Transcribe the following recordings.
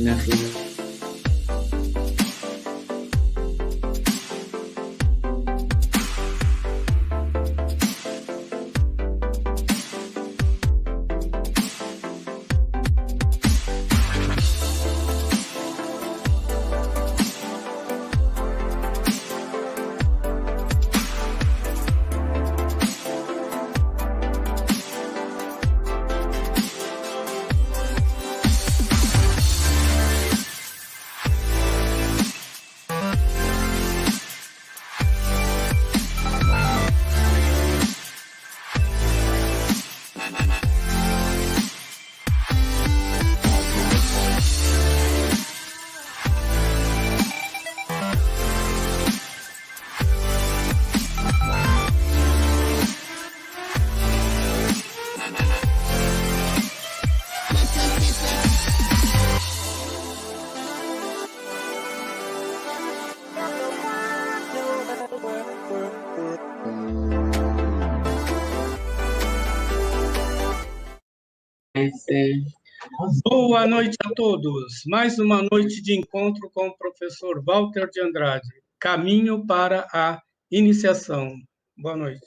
minha filha. Boa noite a todos. Mais uma noite de encontro com o professor Walter de Andrade. Caminho para a iniciação. Boa noite.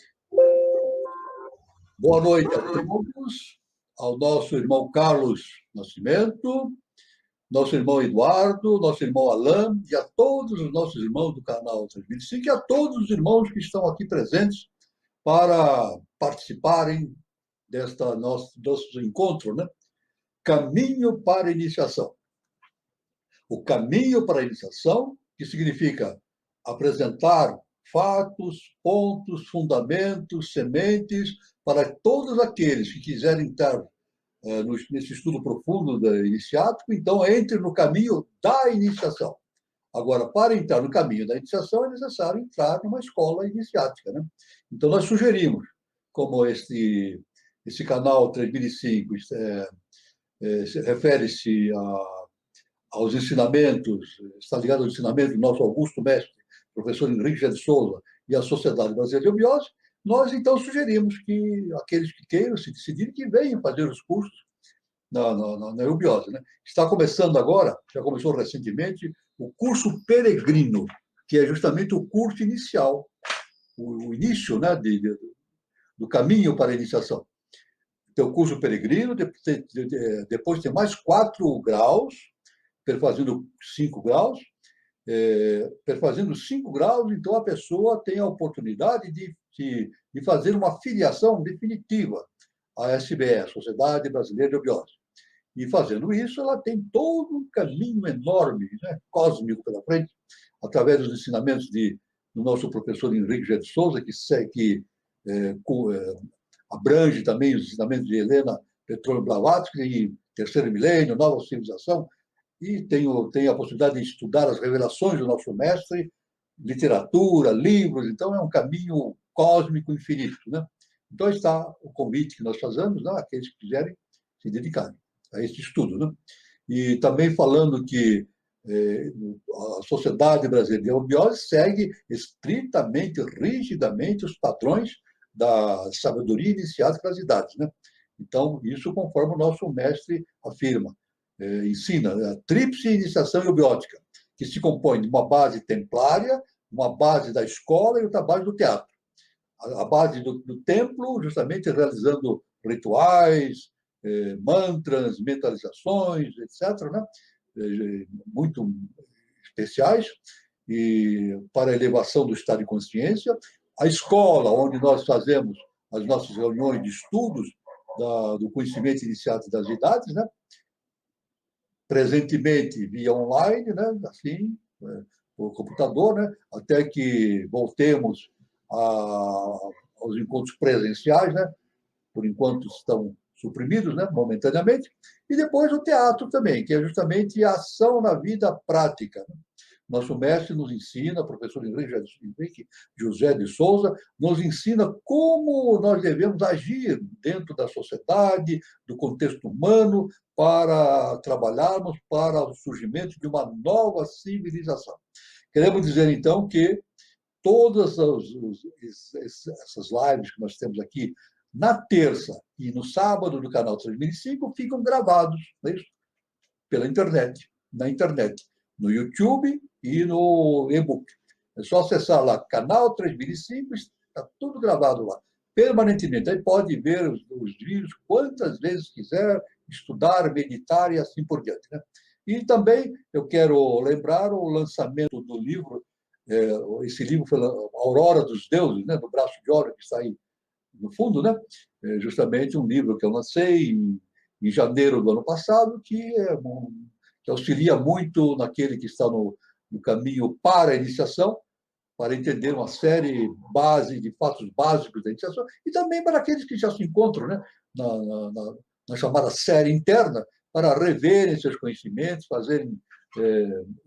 Boa noite a todos, ao nosso irmão Carlos Nascimento, nosso irmão Eduardo, nosso irmão Alain e a todos os nossos irmãos do canal 325 e a todos os irmãos que estão aqui presentes para participarem desta nosso encontro, né? Caminho para a iniciação. O caminho para a iniciação, que significa apresentar fatos, pontos, fundamentos, sementes para todos aqueles que quiserem estar nesse estudo profundo da iniciático, então entre no caminho da iniciação. Agora, para entrar no caminho da iniciação, é necessário entrar numa escola iniciática, né? Então, nós sugerimos, como esse canal 3005 refere-se aos ensinamentos, está ligado ao ensinamento do nosso augusto mestre, professor Henrique de Souza, e a Sociedade Brasileira de Eubiose, nós, então, sugerimos que aqueles que queiram se decidirem que venham fazer os cursos na eubiose, né? Está começando agora, já começou recentemente, o curso peregrino, que é justamente o curso inicial, o início, né, do caminho para a iniciação. Então, o curso peregrino, depois tem mais 4 graus, perfazendo 5 graus. Perfazendo 5 graus, então a pessoa tem a oportunidade de fazer uma filiação definitiva à SBE, Sociedade Brasileira de Eubiose. E fazendo isso, ela tem todo um caminho enorme, né, cósmico pela frente, através dos ensinamentos do nosso professor Henrique G. de Souza, que abrange também os ensinamentos de Helena Petrônio Blavatsky, Terceiro Milênio, Nova Civilização, e tem a possibilidade de estudar as revelações do nosso mestre, literatura, livros, então é um caminho cósmico infinito, né? Então está o convite que nós fazemos, né, àqueles que quiserem se dedicarem a esse estudo, né? E também falando que a Sociedade Brasileira de Eubiose segue estritamente, rigidamente os padrões da sabedoria iniciática das idades, né? Então, isso conforme o nosso mestre afirma. Ensina a tríplice iniciação eubiótica, que se compõe de uma base templária, uma base da escola e outra base do teatro. A base do templo, justamente realizando rituais, mantras, mentalizações, etc., né? Muito especiais, e para a elevação do estado de consciência. A escola, onde nós fazemos as nossas reuniões de estudos do conhecimento iniciático das idades, né? Presentemente via online, né? Assim, por computador, né? Até que voltemos aos encontros presenciais, né? Por enquanto estão suprimidos, né? Momentaneamente. E depois o teatro também, que é justamente a ação na vida prática, né? Nosso mestre nos ensina, professor Henrique José de Souza, nos ensina como nós devemos agir dentro da sociedade, do contexto humano, para trabalharmos para o surgimento de uma nova civilização. Queremos dizer, então, que todas essas lives que nós temos aqui, na terça e no sábado do canal 3005, ficam gravados, não é isso? Pela internet. na internet, no YouTube e no e-book. É só acessar lá, canal 3005, está tudo gravado lá, permanentemente. Aí pode ver os vídeos quantas vezes quiser, estudar, meditar e assim por diante, né? E também eu quero lembrar o lançamento do livro, esse livro foi Aurora dos Deuses, né, do Braço de Ouro, que está aí no fundo, né? É justamente um livro que eu lancei em janeiro do ano passado, que auxilia muito naquele que está no caminho para a iniciação, para entender uma série base de fatos básicos da iniciação, e também para aqueles que já se encontram, né, na chamada série interna, para reverem seus conhecimentos, fazerem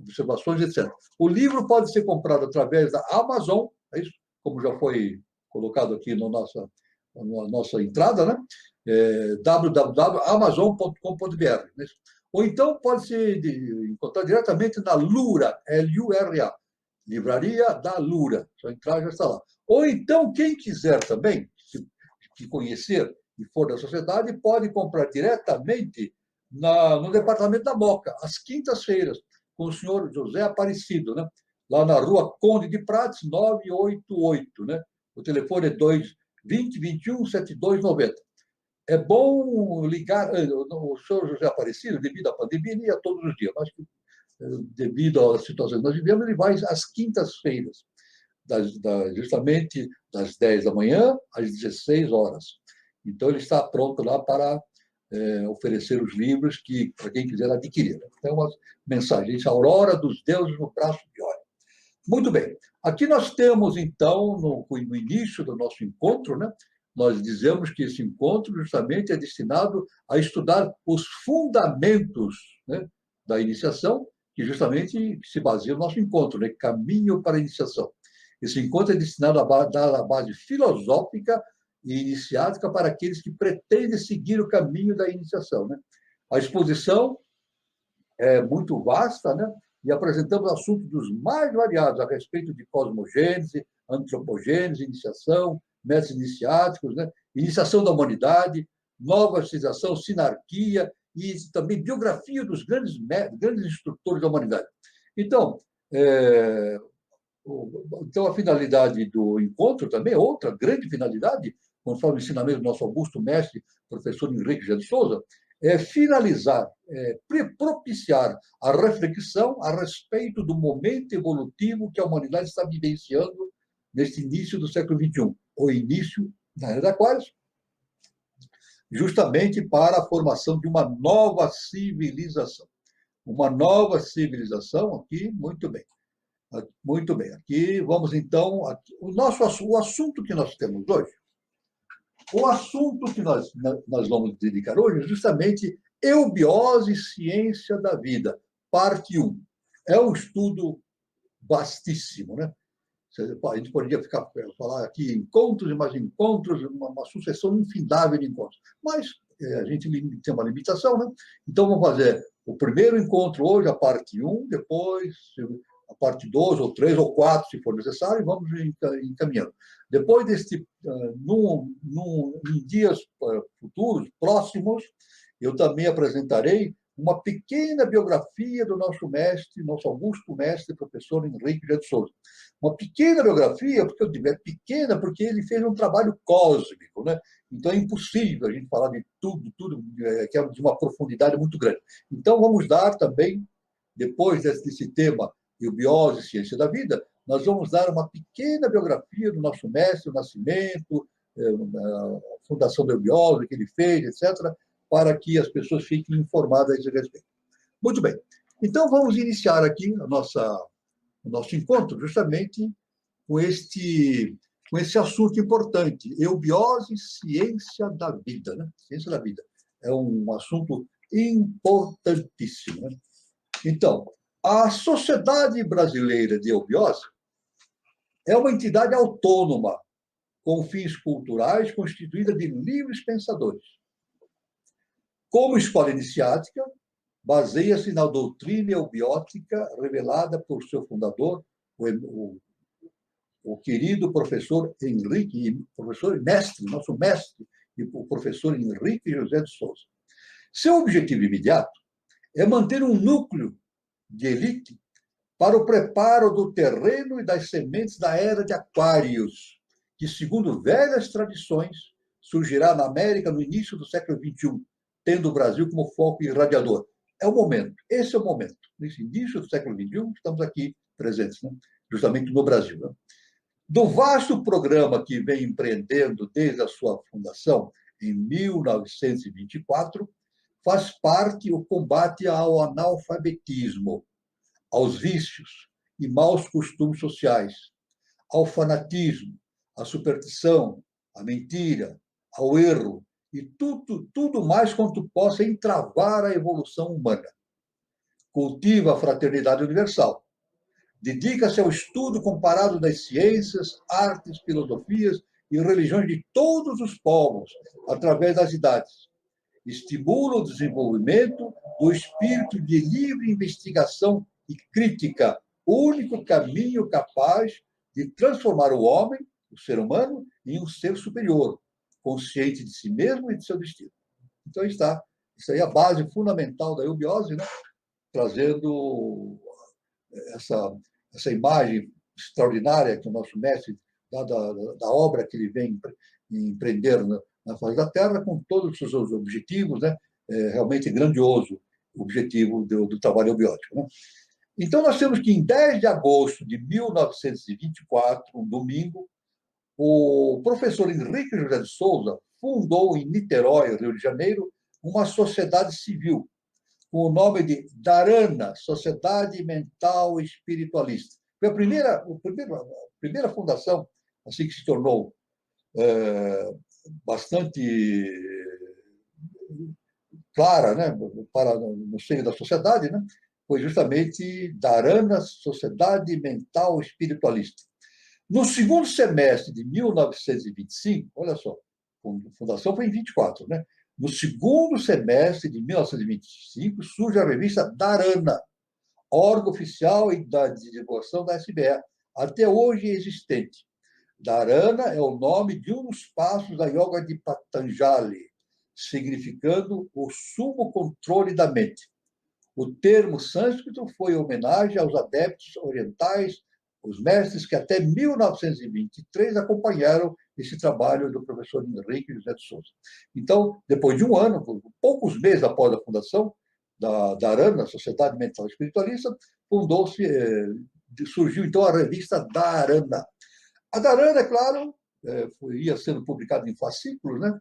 observações, etc. O livro pode ser comprado através da Amazon, é isso, como já foi colocado aqui na nossa entrada, né? www.amazon.com.br. Né? Ou então pode ser encontrar diretamente na Lura, Lura, Livraria da Lura. Só entrar, já está lá. Ou então, quem quiser também que conhecer e for da sociedade, pode comprar diretamente no departamento da Moca, às quintas-feiras, com o senhor José Aparecido, né? Lá na rua Conde de Prates, 988. Né? O telefone é 2021-7290. É bom ligar. O senhor José Aparecido, devido à pandemia, ele ia todos os dias, mas devido à situação que nós vivemos, ele vai às quintas-feiras, justamente das 10 da manhã às 16 horas. Então, ele está pronto lá para oferecer os livros para quem quiser adquirir. Então, uma mensagem, Aurora dos Deuses no Braço de Ouro. Muito bem. Aqui nós temos, então, no início do nosso encontro, né, nós dizemos que esse encontro justamente é destinado a estudar os fundamentos, né, da iniciação, que justamente se baseia no nosso encontro, né, Caminho para a Iniciação. Esse encontro é destinado a dar a base filosófica e iniciática para aqueles que pretendem seguir o caminho da iniciação, né? A exposição é muito vasta, né? E apresentamos assuntos dos mais variados a respeito de cosmogênese, antropogênese, iniciação, métodos iniciáticos, né? Iniciação da humanidade, nova civilização, sinarquia e também biografia dos grandes instrutores da humanidade. Então, a finalidade do encontro também, outra grande finalidade, conforme o ensinamento do nosso augusto mestre, professor Henrique G. de Souza, é finalizar, propiciar a reflexão a respeito do momento evolutivo que a humanidade está vivenciando neste início do século XXI, o início da Era de Aquários, justamente para a formação de uma nova civilização. Uma nova civilização aqui, muito bem. Muito bem. Aqui vamos, então, o assunto que nós temos hoje. O assunto que nós vamos dedicar hoje é justamente eubiose e ciência da vida, parte 1. É um estudo vastíssimo, né? A gente poderia falar aqui encontros e mais encontros, uma sucessão infindável de encontros. Mas a gente tem uma limitação, né? Então, vamos fazer o primeiro encontro hoje, a parte 1, depois a parte 2, ou 3, ou 4, se for necessário, e vamos encaminhando. Depois em dias futuros, próximos, eu também apresentarei uma pequena biografia do nosso mestre, nosso augusto mestre, professor Henrique G. de Souza. Uma pequena biografia, porque eu digo pequena, porque ele fez um trabalho cósmico, né? Então é impossível a gente falar de tudo que é de uma profundidade muito grande. Então vamos dar também, depois desse tema, eubiose e ciência da vida, nós vamos dar uma pequena biografia do nosso mestre, o nascimento, a fundação da eubiose, o que ele fez, etc., para que as pessoas fiquem informadas a esse respeito. Muito bem. Então, vamos iniciar aqui o nosso encontro justamente com esse assunto importante, eubiose e ciência da vida, né? Ciência da vida. É um assunto importantíssimo, né? Então, a Sociedade Brasileira de Eubiose é uma entidade autônoma, com fins culturais, constituída de livres pensadores. Como escola iniciática, baseia-se na doutrina eubiótica revelada por seu fundador, o querido professor Henrique, nosso mestre, e o professor Henrique José de Souza. Seu objetivo imediato é manter um núcleo de elite para o preparo do terreno e das sementes da era de Aquários, que, segundo velhas tradições, surgirá na América no início do século XXI, tendo o Brasil como foco irradiador. É o momento, esse é o momento. Nesse início do século XXI, estamos aqui presentes, né? Justamente no Brasil. Né? Do vasto programa que vem empreendendo desde a sua fundação, em 1924, faz parte o combate ao analfabetismo, aos vícios e maus costumes sociais, ao fanatismo, à superstição, à mentira, ao erro e tudo mais quanto possa entravar a evolução humana. Cultiva a fraternidade universal. Dedica-se ao estudo comparado das ciências, artes, filosofias e religiões de todos os povos, através das idades. Estimula o desenvolvimento do espírito de livre investigação e crítica, único caminho capaz de transformar o homem, o ser humano, em um ser superior, consciente de si mesmo e de seu destino. Então está, isso aí é a base fundamental da eubiose, né? Trazendo essa imagem extraordinária que o nosso mestre, da obra que ele vem empreender na face da Terra, com todos os seus objetivos, né? Realmente grandioso o objetivo do trabalho eubiótico. Né? Então, nós temos que, em 10 de agosto de 1924, um domingo, o professor Henrique José de Souza fundou em Niterói, Rio de Janeiro, uma sociedade civil, com o nome de Dharana, Sociedade Mental Espiritualista. Foi a primeira fundação, assim que se tornou bastante clara, né, no seio da sociedade, né, foi justamente Dharana, Sociedade Mental Espiritualista. No segundo semestre de 1925, olha só, a fundação foi em 24, né? No segundo semestre de 1925, surge a revista Dharana, órgão oficial de divulgação da SBE, até hoje existente. Dharana é o nome de um dos passos da Yoga de Patanjali, significando o sumo controle da mente. O termo sânscrito foi em homenagem aos adeptos orientais, os mestres que até 1923 acompanharam esse trabalho do professor Henrique José de Souza. Então, depois de um ano, poucos meses após a fundação da Dharana, Sociedade Mental Espiritualista, surgiu então a revista Dharana. A Dharana, é claro, ia sendo publicada em fascículos, né,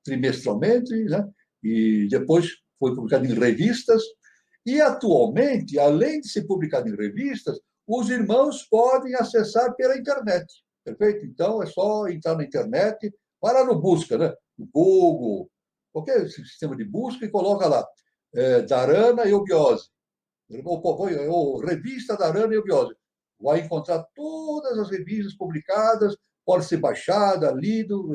trimestralmente, né, e depois foi publicado em revistas. E, atualmente, além de ser publicado em revistas, os irmãos podem acessar pela internet. Perfeito? Então, é só entrar na internet, vai lá no busca, né? No Google, qualquer sistema de busca, e coloca lá Dharana e eubiose. Ou revista Dharana e eubiose. Vai encontrar todas as revistas publicadas, pode ser baixada, lido,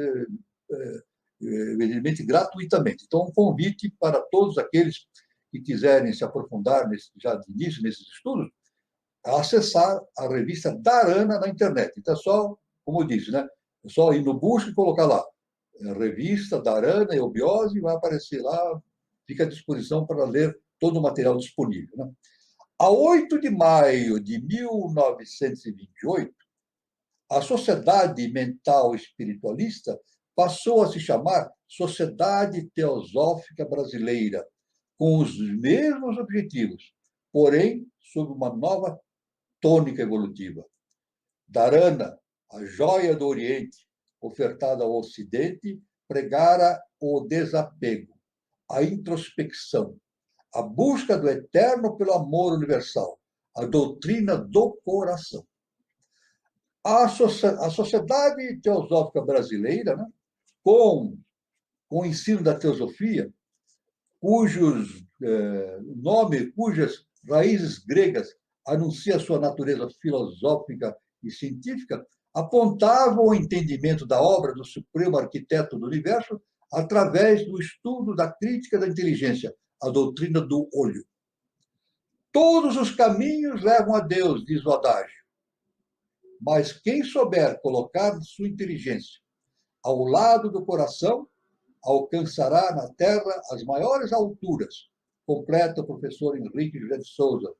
evidentemente, gratuitamente. Então, um convite para todos aqueles que quiserem se aprofundar já de início nesses estudos, a acessar a revista Dharana na internet. Então, é só, como eu disse, né? É só ir no busca e colocar lá revista Dharana e eubiose, e vai aparecer lá, fica à disposição para ler todo o material disponível. Né? A 8 de maio de 1928, a Sociedade Mental Espiritualista passou a se chamar Sociedade Teosófica Brasileira, com os mesmos objetivos, porém, sob uma nova tônica evolutiva. Dharana, a joia do Oriente, ofertada ao Ocidente, pregara o desapego, a introspecção, a busca do eterno pelo amor universal, a doutrina do coração. A Sociedade Teosófica Brasileira, né, com o ensino da teosofia, cujas raízes gregas anunciam sua natureza filosófica e científica, apontavam o entendimento da obra do Supremo Arquiteto do Universo através do estudo da crítica da inteligência, a doutrina do olho. Todos os caminhos levam a Deus, diz o adágio. Mas quem souber colocar sua inteligência ao lado do coração, alcançará na Terra as maiores alturas, completa o professor Henrique José de Souza,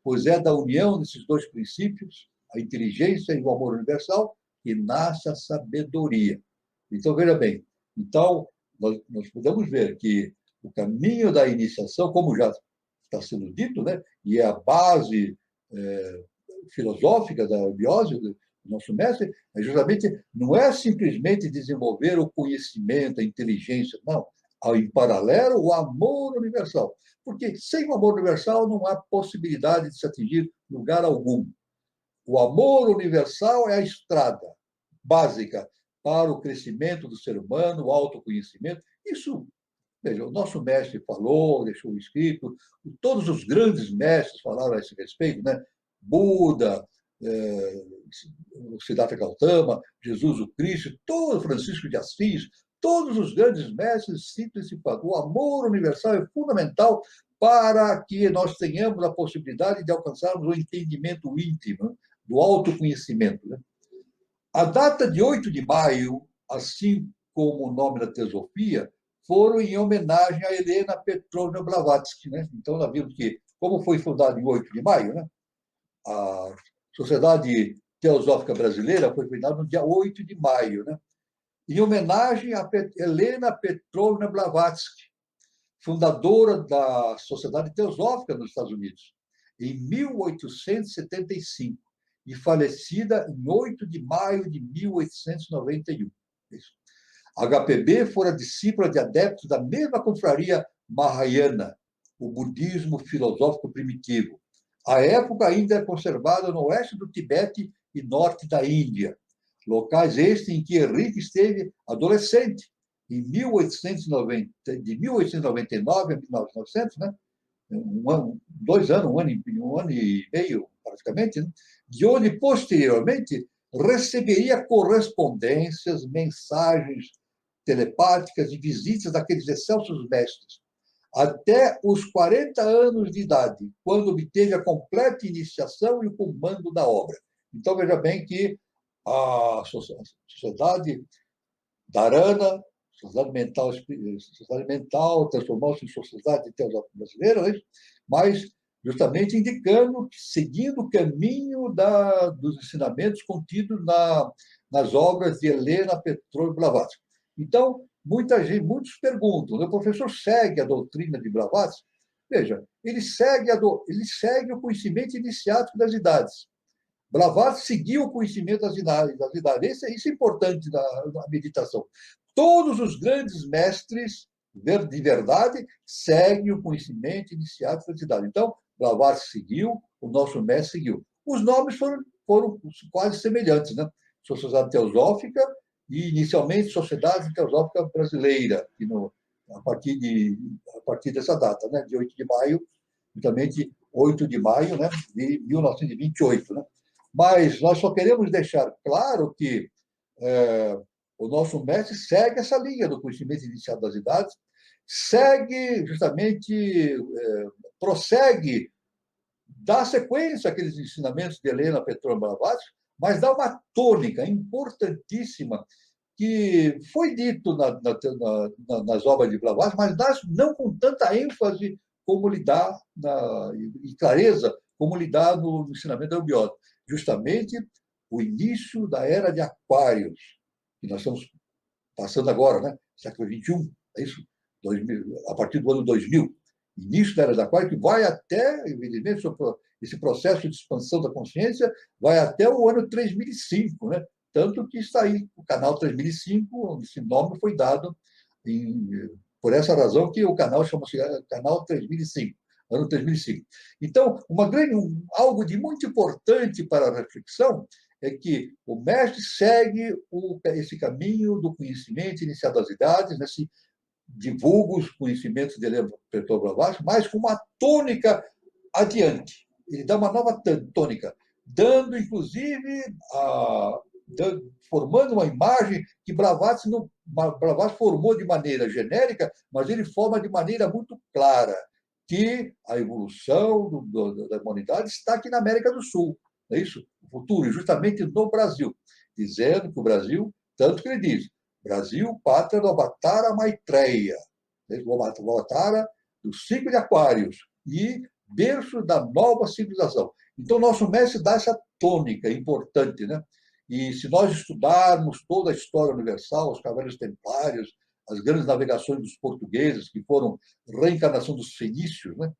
pois é da união desses dois princípios, a inteligência e o amor universal, que nasce a sabedoria. Então, veja bem, então, nós podemos ver que o caminho da iniciação, como já está sendo dito, né, e é a base filosófica da biose do nosso mestre, é justamente, não é simplesmente desenvolver o conhecimento, a inteligência, não. Há, em paralelo, o amor universal. Porque sem o amor universal não há possibilidade de se atingir lugar algum. O amor universal é a estrada básica para o crescimento do ser humano, o autoconhecimento. Isso, veja, o nosso mestre falou, deixou escrito, todos os grandes mestres falaram a esse respeito, né? Buda, o Siddhartha Gautama, Jesus o Cristo, todo Francisco de Assis, todos os grandes mestres citam esse fato. O amor universal é fundamental para que nós tenhamos a possibilidade de alcançarmos o entendimento íntimo, do autoconhecimento. Né? A data de 8 de maio, assim como o nome da teosofia, foram em homenagem a Helena Petrovna Blavatsky. Né? Então, nós vimos que, como foi fundado em 8 de maio, né? A Sociedade Teosófica Brasileira foi fundada no dia 8 de maio, né? Em homenagem a Helena Petrovna Blavatsky, fundadora da Sociedade Teosófica nos Estados Unidos, em 1875, e falecida em 8 de maio de 1891. A HPB fora discípula de adeptos da mesma confraria Mahayana, o budismo filosófico primitivo. À época, ainda é conservada no oeste do Tibete e norte da Índia, locais estes em que Henrique esteve adolescente, em 1890, de 1899 a 1900, né? 2 anos, um ano e meio, praticamente, né? De onde, posteriormente, receberia correspondências, mensagens telepáticas e visitas daqueles excelsos mestres, até os 40 anos de idade, quando obteve a completa iniciação e o comando da obra. Então, veja bem que a sociedade Dharana, sociedade mental transformou-se em sociedade teosófica brasileira, né? Mas justamente indicando, seguindo o caminho dos ensinamentos contidos nas obras de Helena Petrovna Blavatsky. Então, muitos perguntam, o professor segue a doutrina de Blavatsky? Veja, ele segue o conhecimento iniciático das idades. Blavatsky seguiu o conhecimento das idades. Isso é importante na meditação. Todos os grandes mestres de verdade seguem o conhecimento iniciático das idades. Então, Blavatsky seguiu, o nosso mestre seguiu. Os nomes foram quase semelhantes, né? Sociedade Teosófica e, inicialmente, Sociedade Teosófica Brasileira, a partir dessa data, né? De 8 de maio, justamente 8 de maio, né? De 1928, né? Mas nós só queremos deixar claro que o nosso mestre segue essa linha do conhecimento iniciado das idades, segue justamente, prossegue, dá sequência àqueles ensinamentos de Helena Petrovna Blavatsky, mas dá uma tônica importantíssima que foi dito nas obras de Blavatsky, mas não com tanta ênfase como lhe dá, e clareza, como lhe dá no ensinamento da eubiose. Justamente o início da era de Aquários, que nós estamos passando agora, né? Século XXI, é isso? 2000, a partir do ano 2000. Início da era de Aquário, que vai até, evidentemente, esse processo de expansão da consciência vai até o ano 3005, né? Tanto que está aí o canal 3005, onde esse nome foi dado por essa razão que o canal chama-se Canal 3005. Ano 2005. Então, algo de muito importante para a reflexão é que o mestre segue esse caminho do conhecimento iniciado das idades, né? Se divulga os conhecimentos de Helena Petrovna Blavatsky, mas com uma tônica adiante. Ele dá uma nova tônica, dando, inclusive, formando uma imagem que Blavatsky formou de maneira genérica, mas ele forma de maneira muito clara, que a evolução da humanidade está aqui na América do Sul, não é isso? O futuro, justamente no Brasil, dizendo que o Brasil, tanto que ele diz, Brasil, pátria do Avatara Maitreya, o Avatara do ciclo de Aquários e berço da nova civilização. Então, nosso mestre dá essa tônica importante, né? E se nós estudarmos toda a história universal, os cavaleiros templários, as grandes navegações dos portugueses, que foram reencarnação dos fenícios, né?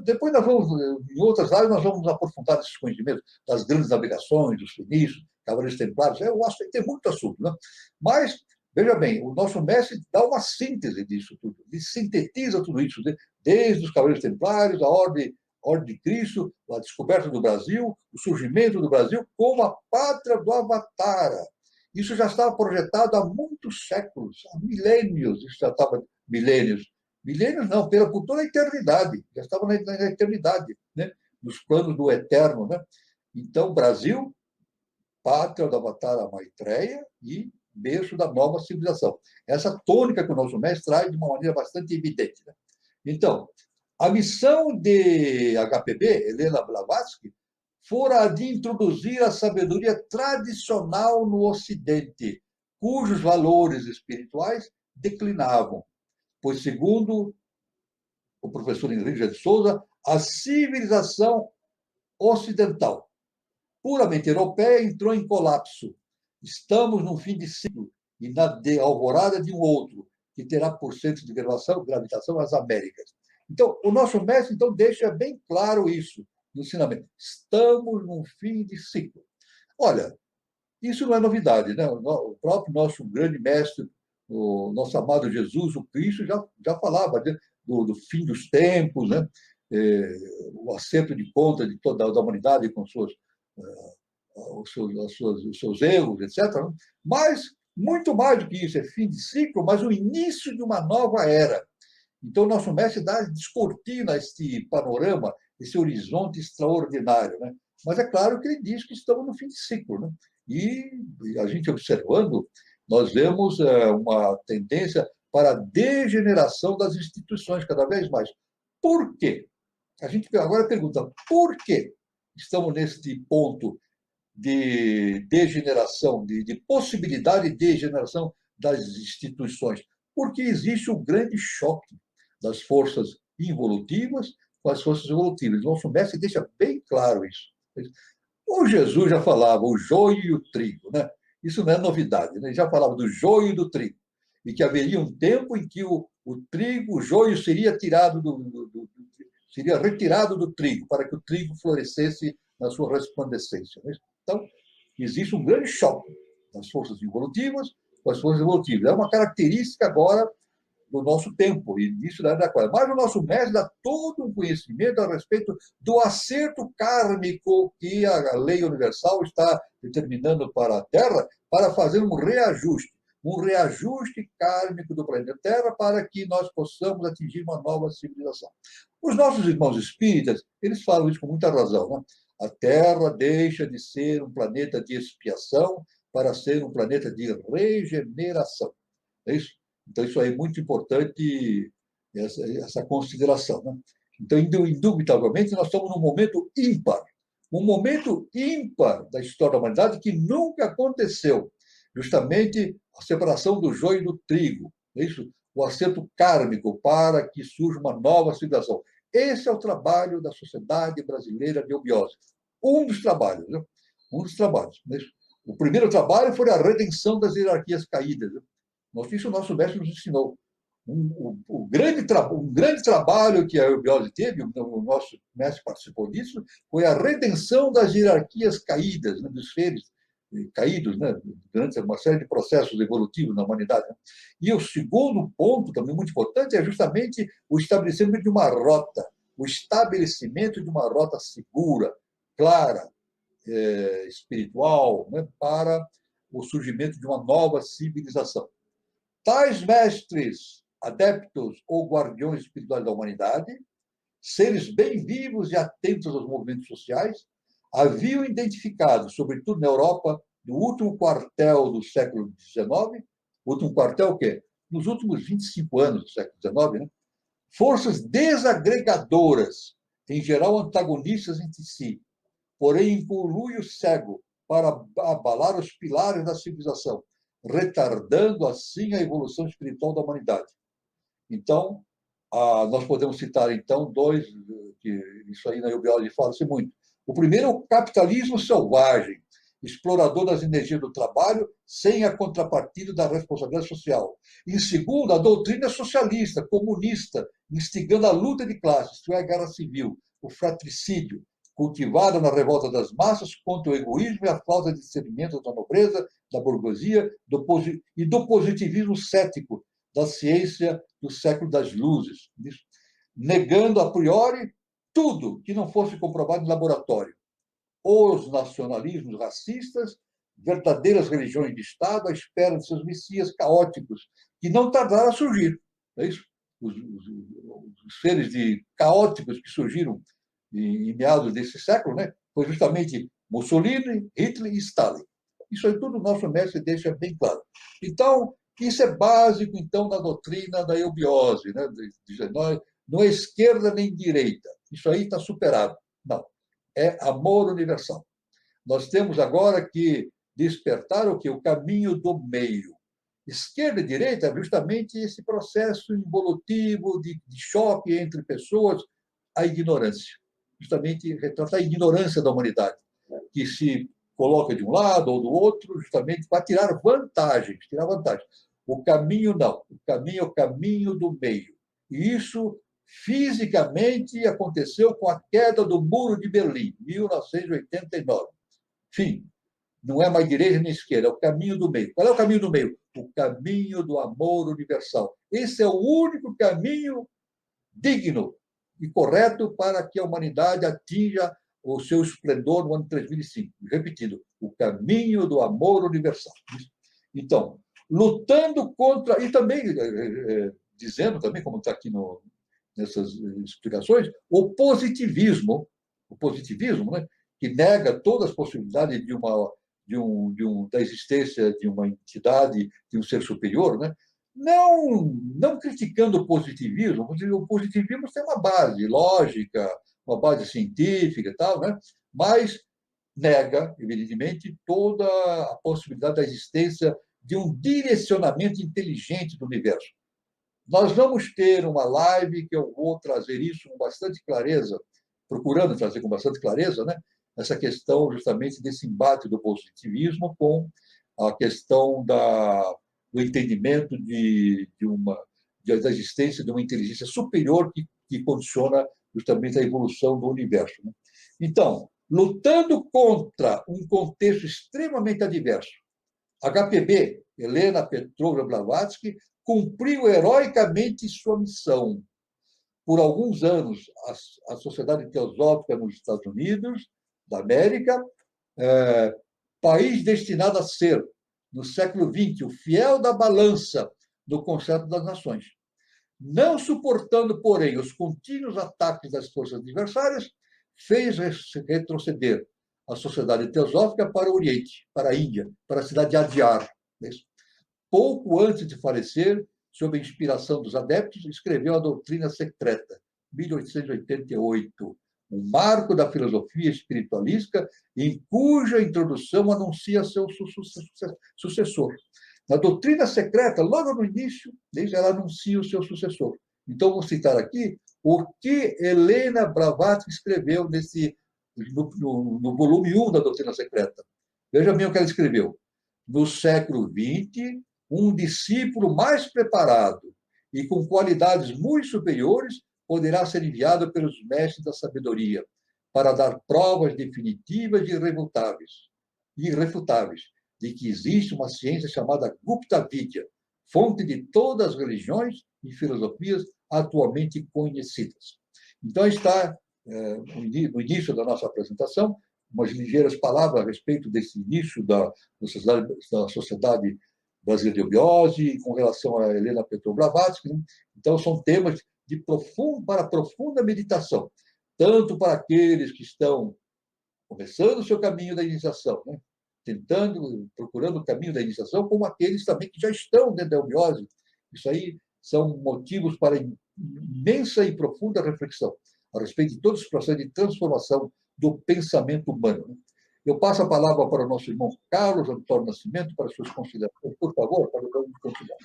Depois nós vamos, em outras áreas, nós vamos aprofundar esses conhecimentos das grandes navegações, dos fenícios, cavaleiros templários. Eu acho que tem muito assunto, né? Mas, veja bem, o nosso mestre dá uma síntese disso tudo, ele sintetiza tudo isso, desde os cavaleiros templários, a Ordem de Cristo, a descoberta do Brasil, o surgimento do Brasil como a pátria do Avatara. Isso já estava projetado há muitos séculos, há milênios, isso já estava milênios não, por toda a eternidade, já estava na eternidade, né? Nos planos do eterno, né? Então, Brasil, pátria do Avatara Maitreya e berço da nova civilização. Essa tônica que o nosso mestre traz de uma maneira bastante evidente, né? Então, a missão de HPB, Helena Blavatsky, fora a de introduzir a sabedoria tradicional no Ocidente, cujos valores espirituais declinavam, pois, segundo o professor Henrique de Souza, a civilização ocidental, puramente europeia, entrou em colapso. Estamos num fim de ciclo e na alvorada de um outro, que terá por centro de gravitação as Américas. Então, o nosso mestre então deixa bem claro isso no ensinamento. Estamos num fim de ciclo. Olha, isso não é novidade, né? O próprio nosso grande mestre, o nosso amado Jesus, o Cristo, já falava, né, do fim dos tempos, né? O acerto de conta de toda a humanidade com os seus erros, etc. Mas, muito mais do que isso, é fim de ciclo, mas o início de uma nova era. Então, o nosso mestre descortina este panorama, esse horizonte extraordinário, né? Mas é claro que ele diz que estamos no fim de ciclo, né? E a gente observando, nós vemos uma tendência para a degeneração das instituições cada vez mais. Por quê? A gente agora pergunta, por que estamos neste ponto de degeneração, de possibilidade de degeneração das instituições? Porque existe um grande choque das forças involutivas com as forças evolutivas. Nosso mestre deixa bem claro isso. O Jesus já falava o joio e o trigo, né? Isso não é novidade, né? Ele já falava do joio e do trigo, e que haveria um tempo em que o trigo, o joio seria seria retirado do trigo, para que o trigo florescesse na sua resplandecência. Né? Então, existe um grande choque das forças involutivas com as forças evolutivas. É uma característica agora do nosso tempo, e disso da Aquário. Mas o nosso mestre dá todo um conhecimento a respeito do acerto kármico que a lei universal está determinando para a Terra, para fazer um reajuste kármico do planeta Terra para que nós possamos atingir uma nova civilização. Os nossos irmãos espíritas, eles falam isso com muita razão, né? A Terra deixa de ser um planeta de expiação para ser um planeta de regeneração. É isso? Então, isso aí é muito importante, essa consideração. Né? Então, indubitavelmente, nós estamos num momento ímpar. Um momento ímpar da história da humanidade que nunca aconteceu. Justamente a separação do joio e do trigo. É isso? O acerto kármico para que surja uma nova civilização. Esse é o trabalho da Sociedade Brasileira de Eubiose. Um dos trabalhos. Né? Um dos trabalhos. É isso? O primeiro trabalho foi a redenção das hierarquias caídas. Né? Isso o nosso mestre nos ensinou. Um grande trabalho que a eubiose teve, o nosso mestre participou disso, foi a redenção das hierarquias caídas, né, dos seres caídos, né, durante uma série de processos evolutivos na humanidade. Né? E o segundo ponto, também muito importante, é justamente o estabelecimento de uma rota, segura, clara, espiritual, né, para o surgimento de uma nova civilização. Tais mestres, adeptos ou guardiões espirituais da humanidade, seres bem vivos e atentos aos movimentos sociais, haviam identificado, sobretudo na Europa, no último quartel do século XIX, último quartel o quê? Nos últimos 25 anos do século XIX, né? Forças desagregadoras, em geral antagonistas entre si, porém em conluio cego para abalar os pilares da civilização, retardando assim a evolução espiritual da humanidade. Então, Nós podemos citar, então, dois, que isso aí na eubiose fala-se muito. O primeiro é o capitalismo selvagem, explorador das energias do trabalho sem a contrapartida da responsabilidade social. Em segundo, a doutrina socialista, comunista, instigando a luta de classes, isto é, a guerra civil, o fratricídio, cultivada na revolta das massas contra o egoísmo e a falta de discernimento da nobreza, da burguesia e do positivismo cético da ciência do século das luzes, negando a priori tudo que não fosse comprovado em laboratório. Os nacionalismos racistas, verdadeiras religiões de Estado à espera de seus messias caóticos, que não tardaram a surgir. Não é isso? Os seres caóticos que surgiram em meados desse século, né, foi justamente Mussolini, Hitler e Stalin. Isso aí tudo o nosso mestre deixa bem claro. Então, isso é básico, então, na doutrina da eubiose. Né? Não é esquerda nem direita. Isso aí está superado. Não. É amor universal. Nós temos agora que despertar o quê? O caminho do meio. Esquerda e direita é justamente esse processo involutivo de choque entre pessoas, a ignorância. Justamente retrata a ignorância da humanidade, que se coloca de um lado ou do outro, justamente para tirar vantagens. O caminho não. O caminho é o caminho do meio. E isso fisicamente aconteceu com a queda do Muro de Berlim, 1989. Enfim, não é mais direita nem esquerda, é o caminho do meio. Qual é o caminho do meio? O caminho do amor universal. Esse é o único caminho digno e correto para que a humanidade atinja o seu esplendor no ano 3005. Repetindo, o caminho do amor universal. Então, lutando contra... E também, dizendo também, como está aqui nessas explicações, o positivismo, né, que nega todas as possibilidades da existência de uma entidade, de um ser superior, né? Não criticando o positivismo tem uma base lógica, uma base científica e tal, né? Mas nega, evidentemente, toda a possibilidade da existência de um direcionamento inteligente do universo. Nós vamos ter uma live que eu vou trazer isso com bastante clareza, procurando trazer com bastante clareza, né? Essa questão justamente desse embate do positivismo com a questão do entendimento da existência de uma inteligência superior que condiciona justamente a evolução do universo. Né? Então, lutando contra um contexto extremamente adverso, HPB, Helena Petrovna Blavatsky, cumpriu heroicamente sua missão. Por alguns anos, a Sociedade Teosófica nos Estados Unidos, da América, país destinado a ser, no século XX, o fiel da balança do Concerto das Nações. Não suportando, porém, os contínuos ataques das forças adversárias, fez retroceder a Sociedade Teosófica para o Oriente, para a Índia, para a cidade de Adyar. Pouco antes de falecer, sob a inspiração dos adeptos, escreveu a Doutrina Secreta, 1888, um marco da filosofia espiritualista em cuja introdução anuncia seu sucessor. Na Doutrina Secreta, logo no início, ela anuncia o seu sucessor. Então, vou citar aqui o que Helena Blavatsky escreveu no volume 1 da Doutrina Secreta. Veja bem o que ela escreveu. No século XX, um discípulo mais preparado e com qualidades muito superiores poderá ser enviado pelos mestres da sabedoria para dar provas definitivas e irrefutáveis de que existe uma ciência chamada Gupta Vidya, fonte de todas as religiões e filosofias atualmente conhecidas. Então, está, no início da nossa apresentação, umas ligeiras palavras a respeito desse início da Sociedade Brasileira de Eubiose, com relação a Helena Petrovna Blavatsky. Então, são temas para profunda meditação, tanto para aqueles que estão começando o seu caminho da iniciação, né? Procurando o caminho da iniciação, como aqueles também que já estão dentro da eubiose. Isso aí são motivos para imensa e profunda reflexão a respeito de todos os processos de transformação do pensamento humano. Eu passo a palavra para o nosso irmão Carlos Antônio Nascimento para suas considerações. Por favor, para o Carlos continuar.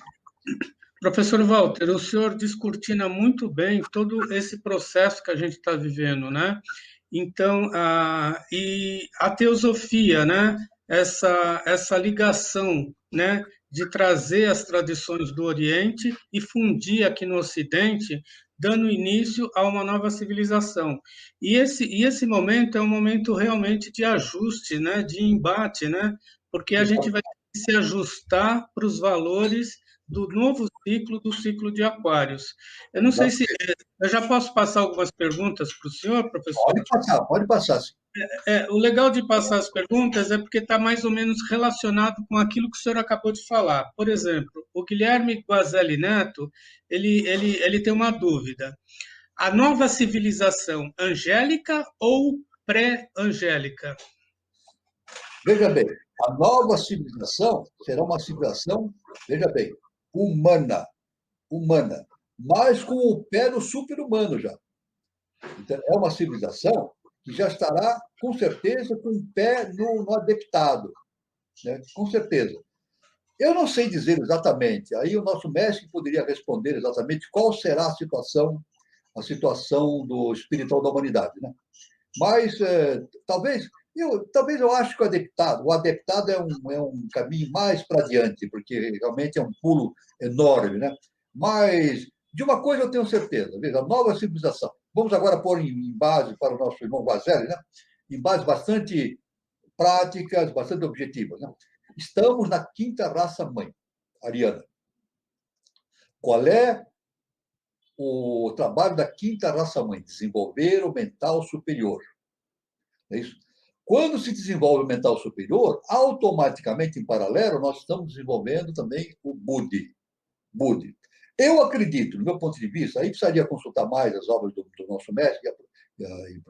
Professor Walter, o senhor descortina muito bem todo esse processo que a gente está vivendo, né? Então, e a teosofia, né? Essa ligação, né? De trazer as tradições do Oriente e fundir aqui no Ocidente, dando início a uma nova civilização. E esse momento é um momento realmente de ajuste, né? De embate, né? Porque a gente vai ter que se ajustar para os valores do novo ciclo, do ciclo de Aquários. Eu não sei se eu já posso passar algumas perguntas para o senhor, professor. Pode passar, sim. O legal de passar as perguntas é porque está mais ou menos relacionado com aquilo que o senhor acabou de falar. Por exemplo, o Guilherme Guazelli Neto, ele tem uma dúvida. A nova civilização angélica ou pré-angélica? Veja bem, a nova civilização será uma civilização, veja bem, humana, humana, mas com o pé no super-humano já. Então, é uma civilização que já estará, com certeza, com o pé no adeptado, né? Com certeza. Eu não sei dizer exatamente, aí o nosso mestre poderia responder exatamente qual será a situação do espiritual da humanidade, né? Mas talvez eu acho que o adeptado é um caminho mais para adiante, porque realmente é um pulo enorme, né? Mas de uma coisa eu tenho certeza, veja, a nova civilização. Vamos agora pôr em base para o nosso irmão Guazelli, né? Em base bastante práticas, bastante objetivas, né? Estamos na quinta raça mãe, ariana. Qual é o trabalho da quinta raça mãe? Desenvolver o mental superior. É isso? Quando se desenvolve o mental superior, automaticamente, em paralelo, nós estamos desenvolvendo também o Budi. Budi. Eu acredito, do meu ponto de vista, aí precisaria consultar mais as obras do nosso mestre,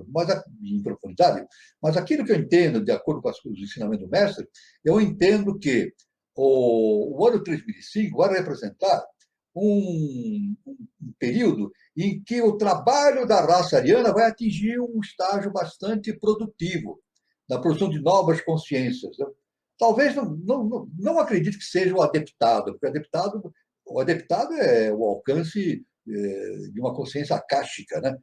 mas em profundidade, mas aquilo que eu entendo, de acordo com os ensinamentos do mestre, eu entendo que o ano 3005 vai representar um período em que o trabalho da raça ariana vai atingir um estágio bastante produtivo, na produção de novas consciências. Né? Talvez não acredite que seja o adeptado, porque o adeptado é o alcance de uma consciência akáshica, né?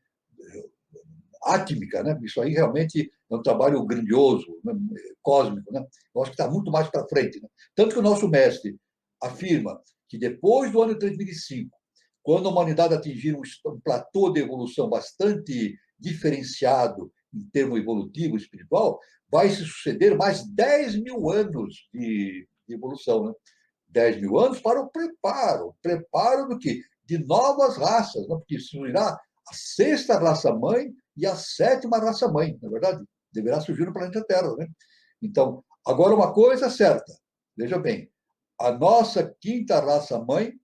Átmica. Né? Isso aí realmente é um trabalho grandioso, né? Cósmico. Né? Eu acho que está muito mais para frente. Né? Tanto que o nosso mestre afirma que depois do ano 3005, quando a humanidade atingir um platô de evolução bastante diferenciado em termo evolutivo espiritual, vai se suceder mais 10 mil anos de evolução. Né? 10 mil anos para o preparo do quê? De novas raças, né? Porque surgirá a sexta raça-mãe e a sétima raça-mãe, na verdade, deverá surgir no planeta Terra. Né? Então, agora uma coisa é certa, veja bem, a nossa quinta raça-mãe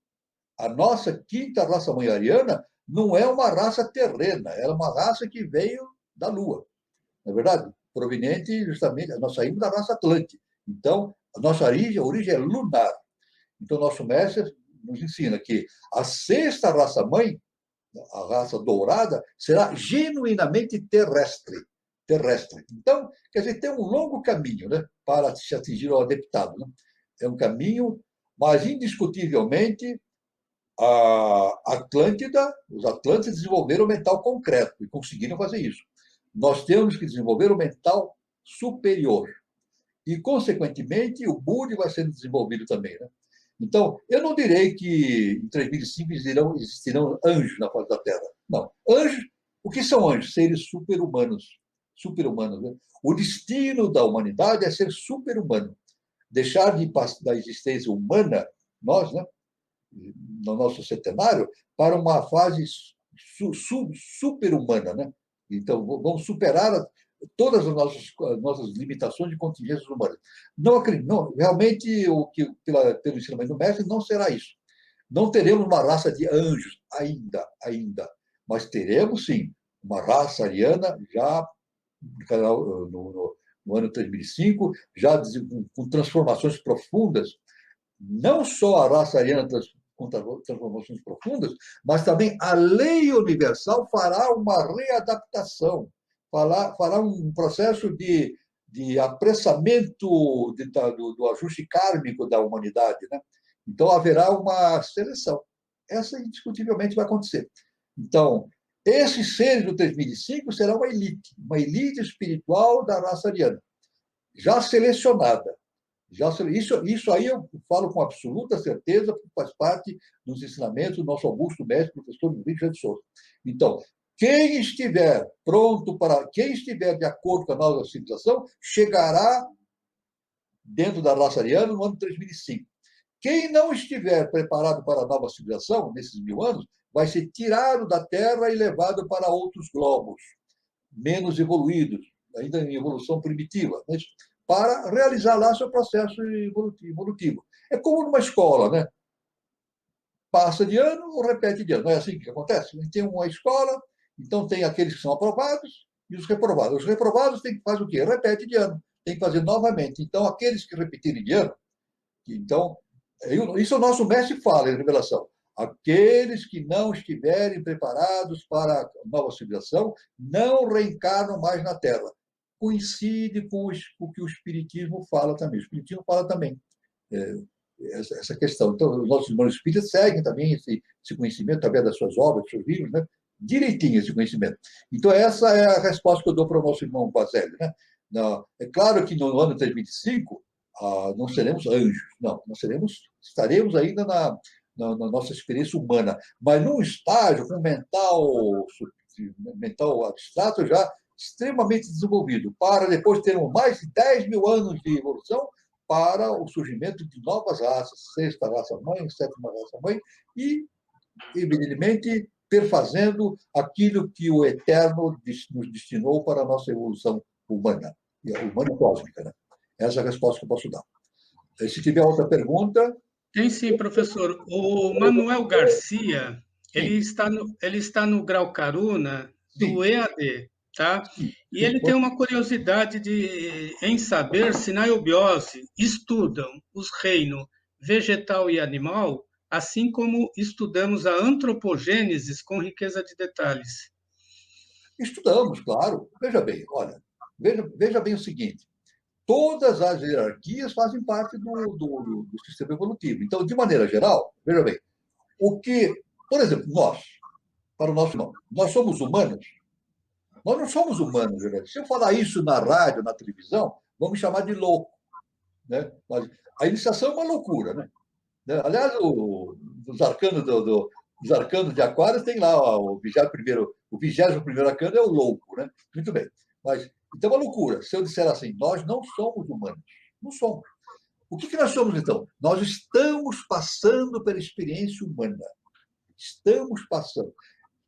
ariana não é uma raça terrena, ela é uma raça que veio da Lua, não é verdade? Proveniente justamente, nós saímos da raça Atlântica. Então, a nossa origem é lunar. Então, nosso mestre nos ensina que a sexta raça-mãe, a raça dourada, será genuinamente terrestre. Terrestre. Então, quer dizer, tem um longo caminho, né, para se atingir o adeptado. Né? É um caminho, mas indiscutivelmente os Atlântidas desenvolveram o mental concreto e conseguiram fazer isso. Nós temos que desenvolver o mental superior. E, consequentemente, o Budi vai sendo desenvolvido também. Né? Então, eu não direi que em 3005 existirão anjos na face da Terra. Não. Anjos, o que são anjos? Seres super-humanos. Super-humanos. Né? O destino da humanidade é ser super-humano. Deixar da existência humana, nós, né, no nosso centenário, para uma fase super-humana. Né? Então, vamos superar todas as nossas limitações de contingências humanas. Não acredito, não, realmente, pelo ensinamento do mestre, não será isso. Não teremos uma raça de anjos ainda, mas teremos, sim, uma raça ariana já no ano 3005, já com transformações profundas, não só a raça ariana com transformações profundas, mas também a lei universal fará uma readaptação, fará um processo de apressamento do ajuste kármico da humanidade. Né? Então, haverá uma seleção. essa indiscutivelmente vai acontecer. Então, esses seres do 3005 serão uma elite espiritual da raça ariana, já selecionada. Isso aí eu falo com absoluta certeza, porque faz parte dos ensinamentos do nosso augusto mestre, professor Luiz de Souza. Então, quem estiver quem estiver de acordo com a nova civilização, chegará dentro da raça ariana no ano 3005. Quem não estiver preparado para a nova civilização, nesses 1000 anos, vai ser tirado da Terra e levado para outros globos, menos evoluídos, ainda em evolução primitiva, né? Para realizar lá seu processo evolutivo. É como numa escola, né? Passa de ano ou repete de ano. Não é assim que acontece? A gente tem uma escola, então tem aqueles que são aprovados e os reprovados. Os reprovados têm que fazer o quê? Repete de ano. Tem que fazer novamente. Então, aqueles que repetirem de ano, então, isso o nosso mestre fala em Revelação. Aqueles que não estiverem preparados para a nova civilização não reencarnam mais na Terra. Coincide com o que o Espiritismo fala também. O Espiritismo fala também essa questão. Então, os nossos irmãos espíritas seguem também esse conhecimento, através das suas obras, dos seus livros, né? Direitinho esse conhecimento. Então, essa é a resposta que eu dou para o nosso irmão Baselli, né? É claro que no ano 2025 não seremos anjos, não, estaremos ainda na nossa experiência humana, mas num estágio com mental abstrato já extremamente desenvolvido, para depois termos mais de 10.000 anos de evolução para o surgimento de novas raças, sexta raça-mãe, sétima raça-mãe, e, evidentemente, perfazendo aquilo que o Eterno nos destinou para a nossa evolução humana, humana cósmica. Né? Essa é a resposta que eu posso dar. Se tiver outra pergunta... Tem sim, professor. O Manuel Garcia, ele está no grau Caruna do EAD, tá? E ele tem uma curiosidade em saber se na eubiose estudam os reinos vegetal e animal, assim como estudamos a antropogênese com riqueza de detalhes. Estudamos, claro. Veja bem, olha, veja bem o seguinte, todas as hierarquias fazem parte do sistema evolutivo. Então, de maneira geral, veja bem, por exemplo, para o nosso nome, nós somos humanos? Nós não somos humanos, gente. Se eu falar isso na rádio, na televisão, vão me chamar de louco. Né? Mas a iniciação é uma loucura. Né? Aliás, os arcanos de Aquário tem lá o 21º arcano é o louco. Né? Muito bem. Mas, então, é uma loucura. Se eu disser assim, nós não somos humanos. Não somos. O que nós somos, então? Nós estamos passando pela experiência humana. Estamos passando.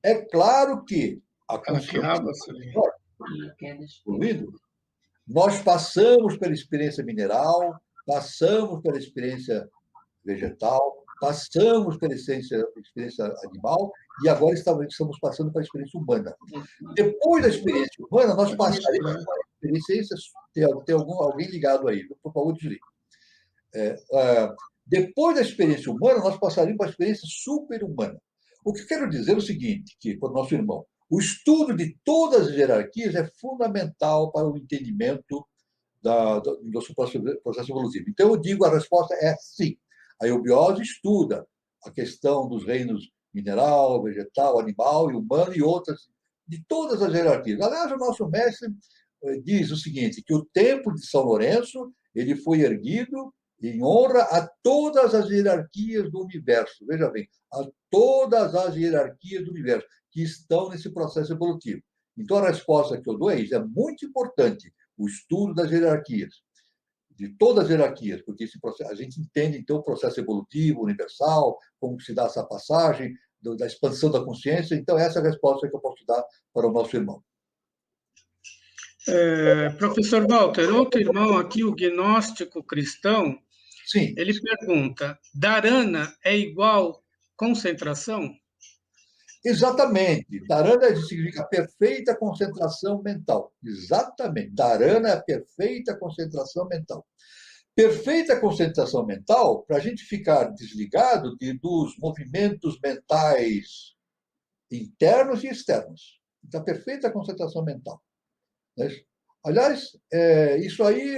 É claro que a consciência... Nós passamos pela experiência mineral, passamos pela experiência vegetal, passamos pela experiência animal e agora estamos passando pela experiência humana. Depois da experiência humana, nós passaremos para a experiência... Tem alguém ligado aí, por favor, desligue. Depois da experiência humana, nós passaremos para a experiência super-humana. O que quero dizer é o seguinte, que, para o nosso irmão, o estudo de todas as hierarquias é fundamental para o entendimento do nosso processo evolutivo. Então, eu digo, a resposta é sim. A eubiose estuda a questão dos reinos mineral, vegetal, animal e humano e outras, de todas as hierarquias. Aliás, o nosso mestre diz o seguinte, que o templo de São Lourenço ele foi erguido em honra a todas as hierarquias do universo. Veja bem, a todas as hierarquias do universo que estão nesse processo evolutivo. Então, a resposta que eu dou é isso. É muito importante o estudo das hierarquias, de todas as hierarquias, porque a gente entende, então, o processo evolutivo, universal, como se dá essa passagem, da expansão da consciência. Então, essa é a resposta que eu posso dar para o nosso irmão. Professor Walter, outro irmão aqui, o gnóstico cristão, sim. Ele pergunta, dharana é igual concentração? Exatamente. Dharana significa perfeita concentração mental. Exatamente. Dharana é perfeita concentração mental. Perfeita concentração mental, para a gente ficar desligado dos movimentos mentais internos e externos. Então, perfeita concentração mental. Aliás, isso aí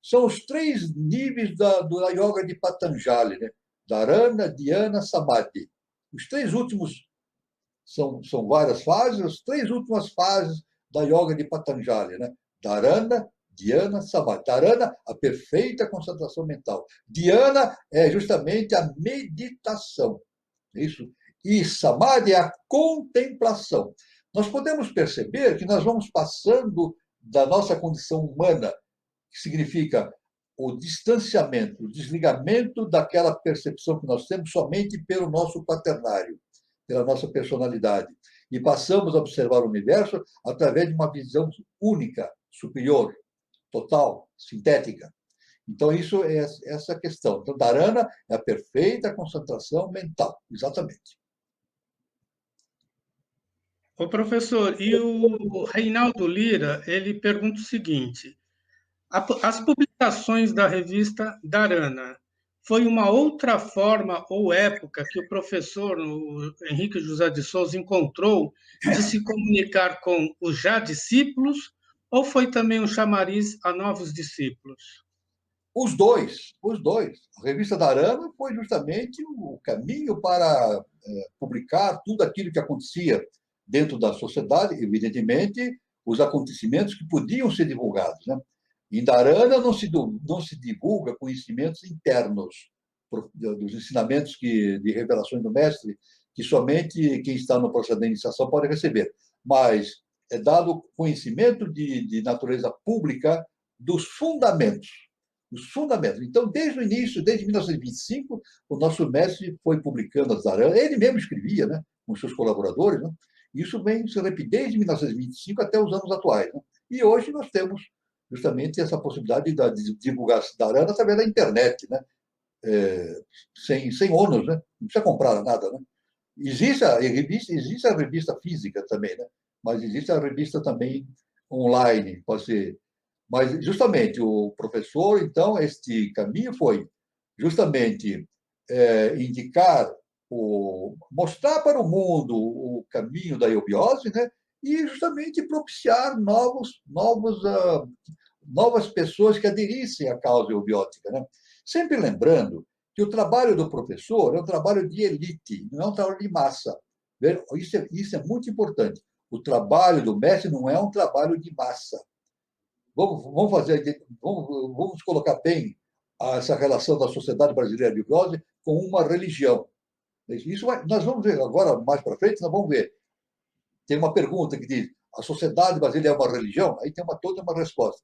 são os 3 níveis da yoga de Patanjali. Né? Dharana, Dhyana, Samadhi. Os três últimos são várias fases, as três últimas fases da yoga de Patanjali, né? Dharana, Dhyana, Samadhi. Dharana, a perfeita concentração mental. Dhyana é justamente a meditação. Isso. E Samadhi é a contemplação. Nós podemos perceber que nós vamos passando da nossa condição humana, que significa o distanciamento, o desligamento daquela percepção que nós temos somente pelo nosso quaternário, pela nossa personalidade. E passamos a observar o universo através de uma visão única, superior, total, sintética. Então, isso é essa questão. Então, Dharana é a perfeita concentração mental, exatamente. Ô, professor, e o Reinaldo Lira, ele pergunta o seguinte: as publicações da revista Dharana foi uma outra forma ou época que o professor o Henrique José de Souza encontrou de se comunicar com os já discípulos, ou foi também um chamariz a novos discípulos? Os dois, os dois. A revista Dharana foi justamente o caminho para publicar tudo aquilo que acontecia dentro da sociedade, evidentemente, os acontecimentos que podiam ser divulgados, né? Em Dharana não se divulga conhecimentos internos dos ensinamentos de revelações do mestre, que somente quem está no processo da iniciação pode receber. Mas é dado conhecimento de natureza pública dos fundamentos. Os fundamentos. Então, desde o início, desde 1925, o nosso mestre foi publicando as Dharana. Ele mesmo escrevia, né, com seus colaboradores. Né? Isso vem se repetir desde 1925 até os anos atuais. Né? E hoje nós temos justamente essa possibilidade de divulgar Dharana através da internet, né? Sem ônus, né? Não precisa comprar nada. Né? Existe a revista física também, né? Mas existe a revista também online, pode ser. Mas, justamente, o professor, então, este caminho foi justamente indicar, mostrar para o mundo o caminho da eubiose, né? E justamente propiciar novas pessoas que aderissem à causa eubiótica. Né? Sempre lembrando que o trabalho do professor é um trabalho de elite, não é um trabalho de massa. Isso é muito importante. O trabalho do mestre não é um trabalho de massa. Vamos colocar bem essa relação da sociedade brasileira de eubiose com uma religião. Nós vamos ver agora, mais para frente, nós vamos ver. Tem uma pergunta que diz: a sociedade brasileira é uma religião? Aí tem toda uma resposta.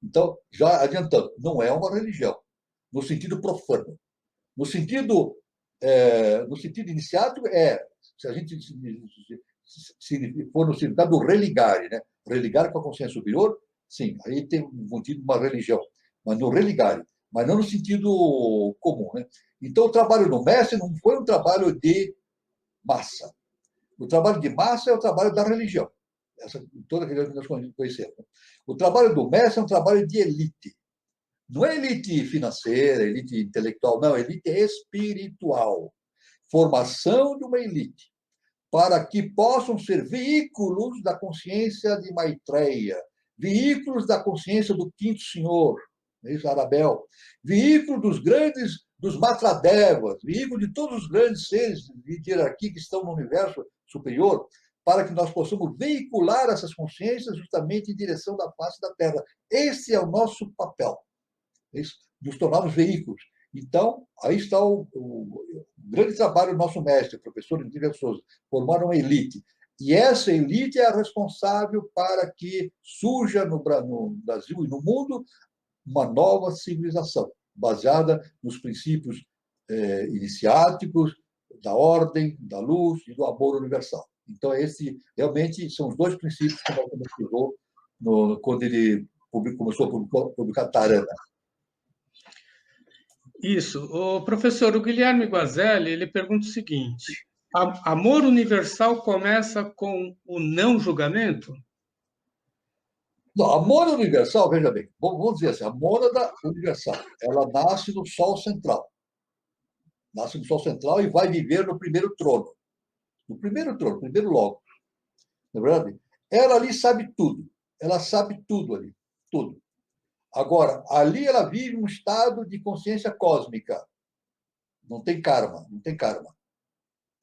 Então, já adiantando, não é uma religião, no sentido profano. No sentido iniciático, se a gente se for no significado do religare, né? Religare com a consciência superior, sim, aí tem um sentido de uma religião, mas no religare, mas não no sentido comum. Né? Então, o trabalho do mestre não foi um trabalho de massa. O trabalho de massa é o trabalho da religião, toda a religião que nós conhecemos. O trabalho do mestre é um trabalho de elite. Não é elite financeira, elite intelectual, não, elite espiritual. Formação de uma elite, para que possam ser veículos da consciência de Maitreya, veículos da consciência do Quinto Senhor, isso, Arabel, veículo dos Matradevas, veículo de todos os grandes seres de hierarquia que estão no universo superior, para que nós possamos veicular essas consciências justamente em direção da face da Terra. Esse é o nosso papel, nos tornarmos veículos. Então, aí está o grande trabalho do nosso mestre, o professor Henrique Souza, formar uma elite. E essa elite é a responsável para que surja no Brasil e no mundo uma nova civilização, baseada nos princípios iniciáticos, da ordem, da luz e do amor universal. Então, esses realmente são os dois princípios que nós estudou quando ele começou a publicar Dharana. Isso. O professor, o Guilherme Guazelli, ele pergunta o seguinte: amor universal começa com o não julgamento? Não, a Mônada universal, veja bem, vamos dizer assim, a Mônada universal, ela nasce no Sol central. Nasce no Sol central e vai viver no primeiro trono. No primeiro trono, primeiro logo. Não é verdade? Ela ali sabe tudo. Ela sabe tudo ali. Tudo. Agora, ali ela vive um estado de consciência cósmica. Não tem karma, não tem karma.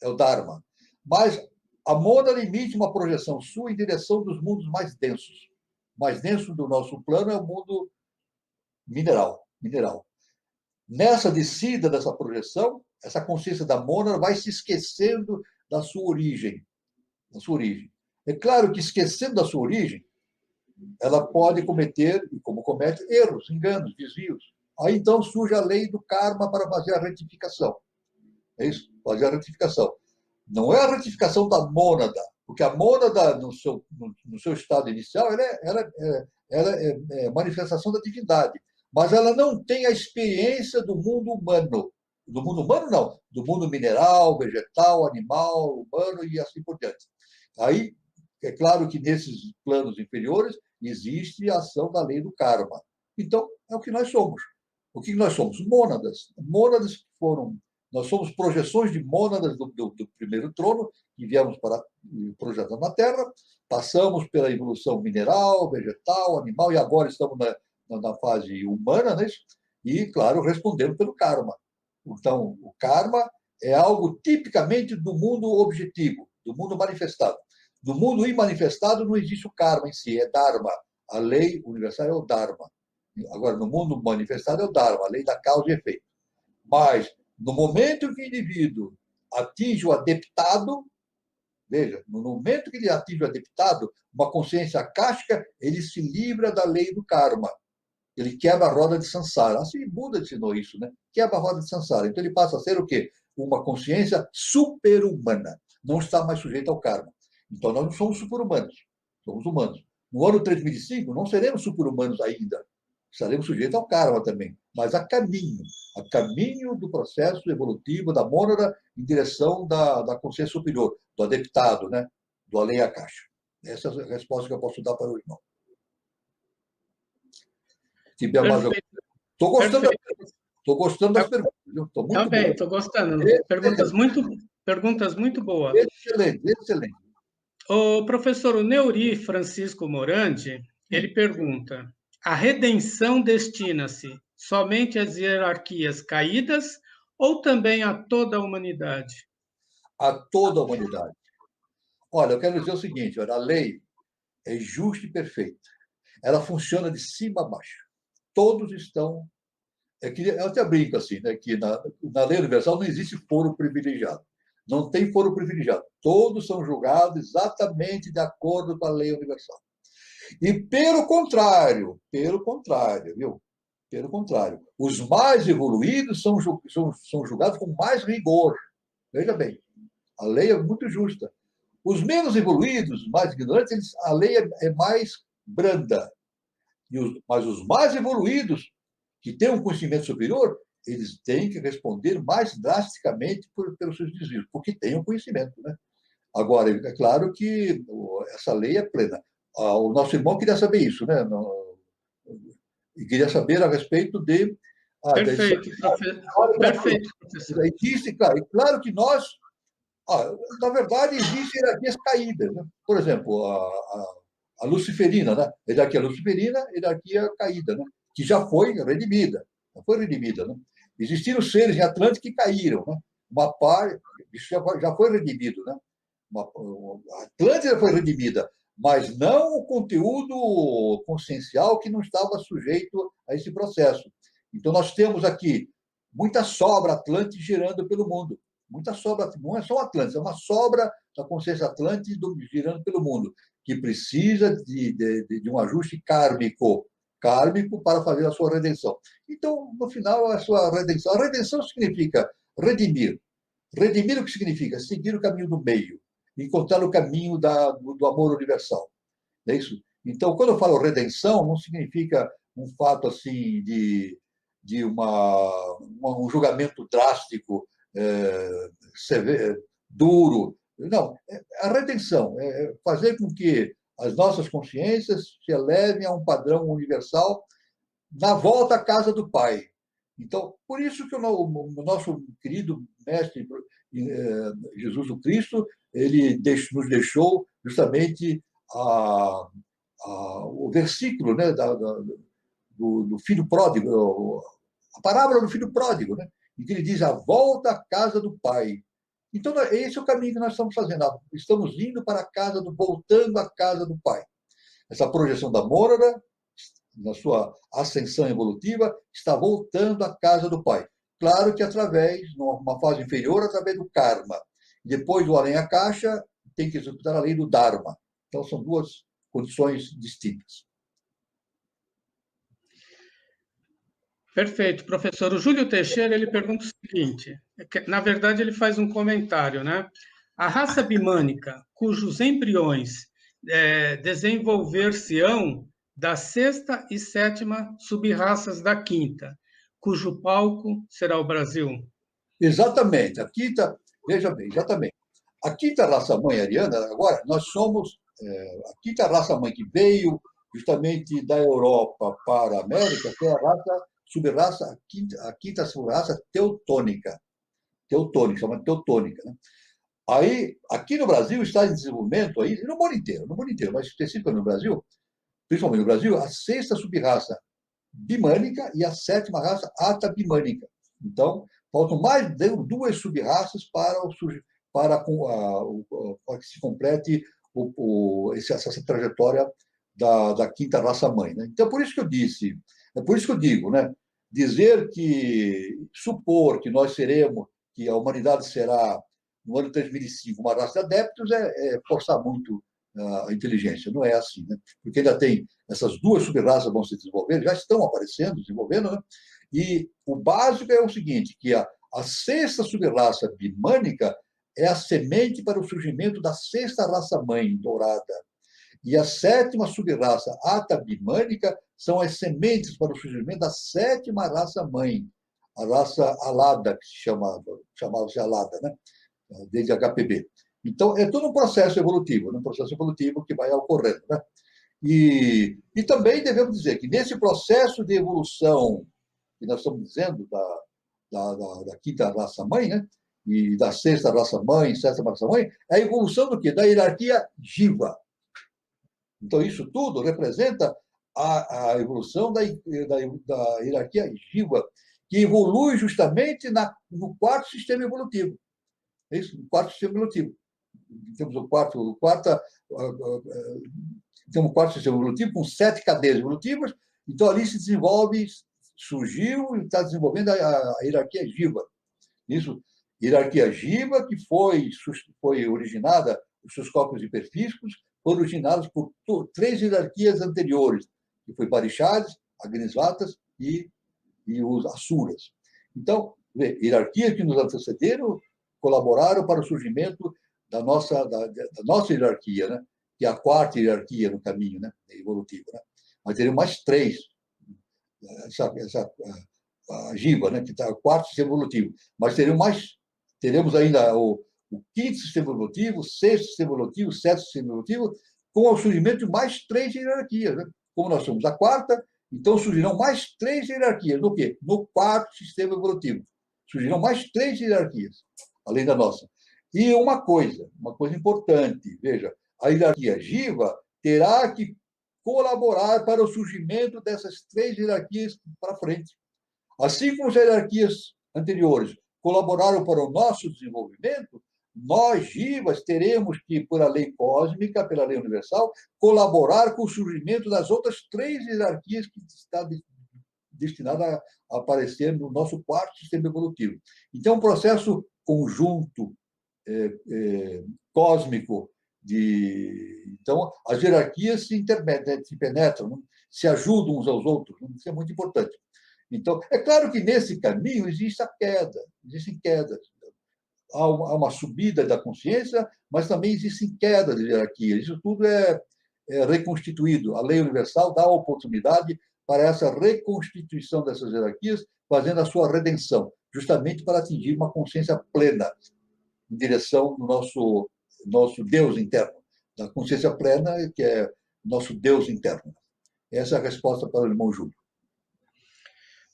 É o Dharma. Mas a mônada emite uma projeção sua em direção dos mundos mais densos. O mais denso do nosso plano é o mundo mineral. Nessa descida dessa projeção, essa consciência da mônada vai se esquecendo da sua origem. É claro que, esquecendo da sua origem, ela pode cometer, e como comete, erros, enganos, desvios. Aí então surge a lei do karma para fazer a retificação. É isso? Fazer a retificação. Não é a retificação da mônada, porque a mônada, no seu estado inicial, ela é manifestação da divindade. Mas ela não tem a experiência do mundo humano. Do mundo humano, não. Do mundo mineral, vegetal, animal, humano e assim por diante. Aí, é claro que nesses planos inferiores existe a ação da lei do karma. Então, é o que nós somos. O que nós somos? Mônadas. Mônadas que foram... Nós somos projeções de mônadas do primeiro trono, que viemos para projetar na Terra, passamos pela evolução mineral, vegetal, animal, e agora estamos na fase humana, né? E, claro, respondendo pelo karma. Então, o karma é algo tipicamente do mundo objetivo, do mundo manifestado. No mundo imanifestado não existe o karma em si, é Dharma. A lei universal é o Dharma. Agora, no mundo manifestado é o Dharma, a lei da causa e efeito. Mas, no momento que o indivíduo atinge o adeptado, veja, no momento que ele atinge o adeptado, uma consciência akáshica, ele se livra da lei do karma. Ele quebra a roda de Sansara. Assim, Buda ensinou isso, né? Quebra a roda de Sansara. Então, ele passa a ser o quê? Uma consciência super-humana. Não está mais sujeito ao karma. Então, nós não somos super-humanos. Somos humanos. No ano 3005, não seremos super-humanos ainda. Estaremos sujeitos ao karma também. Mas a caminho do processo evolutivo da mônada em direção da consciência superior, do adeptado, né? Do além akáshico. Essa é a resposta que eu posso dar para o irmão. Tiver mais alguma... Estou gostando das perguntas. Estou muito Também, estou gostando. Perguntas muito boas. Excelente. O professor Neuri Francisco Morandi, ele pergunta: a redenção destina-se somente às hierarquias caídas ou também a toda a humanidade? A toda a humanidade. Olha, eu quero dizer o seguinte: olha, a lei é justa e perfeita. Ela funciona de cima a baixo. Todos estão... Eu até brinco assim, né, que na lei universal não existe foro privilegiado. Não tem foro privilegiado. Todos são julgados exatamente de acordo com a lei universal. E pelo contrário, viu? Pelo contrário, os mais evoluídos são julgados com mais rigor. Veja bem, a lei é muito justa. Os menos evoluídos, mais ignorantes, a lei é mais branda. Mas os mais evoluídos, que têm um conhecimento superior, eles têm que responder mais drasticamente pelos seus desvios, porque têm um conhecimento, né? Agora, é claro que essa lei é plena. O nosso irmão queria saber isso, né? E queria saber a respeito de... Perfeito, professor. Existe, claro que nós... na verdade, existem hierarquias caídas, né? Por exemplo, a luciferina, né? Hierarquia luciferina, hierarquia caída, né? Que já foi redimida. Né? Existiram seres em Atlântida que caíram, né? Uma parte, isso já foi redimido, né? A Atlântida foi redimida, mas não o conteúdo consciencial que não estava sujeito a esse processo. Então, nós temos aqui muita sobra Atlântida girando pelo mundo. Muita sobra, não é só Atlântida, é uma sobra da consciência Atlântida girando pelo mundo, que precisa de um ajuste kármico para fazer a sua redenção. Então, no final, a sua redenção. A redenção significa redimir. Redimir o que significa? Seguir o caminho do meio, encontrar o caminho do amor universal. É isso? Então, quando eu falo redenção, não significa um fato assim de um julgamento drástico, severo, duro. Não, a redenção é fazer com que as nossas consciências se elevem a um padrão universal na volta à casa do Pai. Então, por isso que o nosso querido mestre Jesus o Cristo, ele nos deixou justamente o versículo, né, do filho pródigo, a parábola do filho pródigo, né? em que ele diz a volta à casa do Pai. Então, esse é o caminho que nós estamos fazendo. Estamos indo para a casa voltando à casa do Pai. Essa projeção da Mônada, na sua ascensão evolutiva, está voltando à casa do Pai. Claro que numa fase inferior, através do karma. Depois do além a caixa, tem que executar a lei do Dharma. Então, são duas condições distintas. Perfeito, professor. O Júlio Teixeira, ele pergunta o seguinte, na verdade ele faz um comentário, né? A raça bimânica, cujos embriões desenvolver-se-ão da sexta e sétima sub-raças da quinta, cujo palco será o Brasil. Exatamente. A quinta, veja bem, exatamente. A quinta raça-mãe ariana, agora, nós somos a quinta raça-mãe que veio justamente da Europa para a América, que é a sub-raça, a quinta sub-raça teutônica, chama teutônica, né? Aí, aqui no Brasil está em desenvolvimento, aí, no mundo inteiro, mas específico no Brasil, principalmente no Brasil, a sexta sub-raça bimânica e a sétima raça atabimânica. Então, faltam mais de duas sub-raças para que se complete essa trajetória da quinta raça-mãe. Né? Então, por isso que eu disse, é por isso que eu digo, né? Supor que nós seremos, que a humanidade será, no ano de 2005, uma raça de adeptos, é forçar muito a inteligência. Não é assim, né? Porque ainda tem essas duas sub-raças vão se desenvolver, já estão aparecendo, desenvolvendo, né? E o básico é o seguinte, que a sexta sub-raça bimânica é a semente para o surgimento da sexta raça-mãe dourada. E a sétima sub-raça atabimânica são as sementes para o surgimento da sétima raça-mãe, a raça alada, que se chamava-se alada, né? Desde HPB. Então, é todo um processo evolutivo, né? Um processo evolutivo que vai ocorrendo. Né? E também devemos dizer que nesse processo de evolução que nós estamos dizendo, da quinta raça-mãe, né? E da sexta raça-mãe, sétima raça-mãe, é a evolução do quê? Da hierarquia Jiva. Então, isso tudo representa a evolução da hierarquia Jiva, que evolui justamente no quarto sistema evolutivo. É isso? No quarto sistema evolutivo. Temos o quarto sistema evolutivo com 7 cadeias evolutivas, então ali surgiu e está desenvolvendo a hierarquia Jiva. Isso, hierarquia Jiva que foi originada, os seus corpos hiperfísicos foram originados por 3 hierarquias anteriores, que foi Parishads, Agnisvatas e os Asuras. Então, hierarquias que nos antecederam colaboraram para o surgimento da nossa hierarquia, né? Que é a quarta hierarquia no caminho, né? Evolutivo. Né? Mas teremos mais 3. A Jiva, né? Que está o quarto sistema evolutivo. Mas teremos ainda o quinto sistema evolutivo, o sexto sistema evolutivo, o sétimo sistema evolutivo, com o surgimento de mais 3 hierarquias. Né? Como nós somos a quarta, então surgirão mais 3 hierarquias. No quê? No quarto sistema evolutivo. Surgirão mais 3 hierarquias, além da nossa. E uma coisa importante, veja, a hierarquia Jiva terá que colaborar para o surgimento dessas 3 hierarquias para frente. Assim como as hierarquias anteriores colaboraram para o nosso desenvolvimento, nós, Jivas, teremos que, por a lei cósmica, pela lei universal, colaborar com o surgimento das outras 3 hierarquias que está destinada a aparecer no nosso quarto sistema evolutivo. Então, é um processo conjunto, cósmico, então, as hierarquias se penetram, se ajudam uns aos outros, isso é muito importante. Então, é claro que nesse caminho existem quedas. Há uma subida da consciência, mas também existem quedas de hierarquia. Isso tudo é reconstituído. A lei universal dá a oportunidade para essa reconstituição dessas hierarquias, fazendo a sua redenção, justamente para atingir uma consciência plena em direção do nosso Deus interno, da consciência plena, que é nosso Deus interno. Essa é a resposta para o irmão Júlio.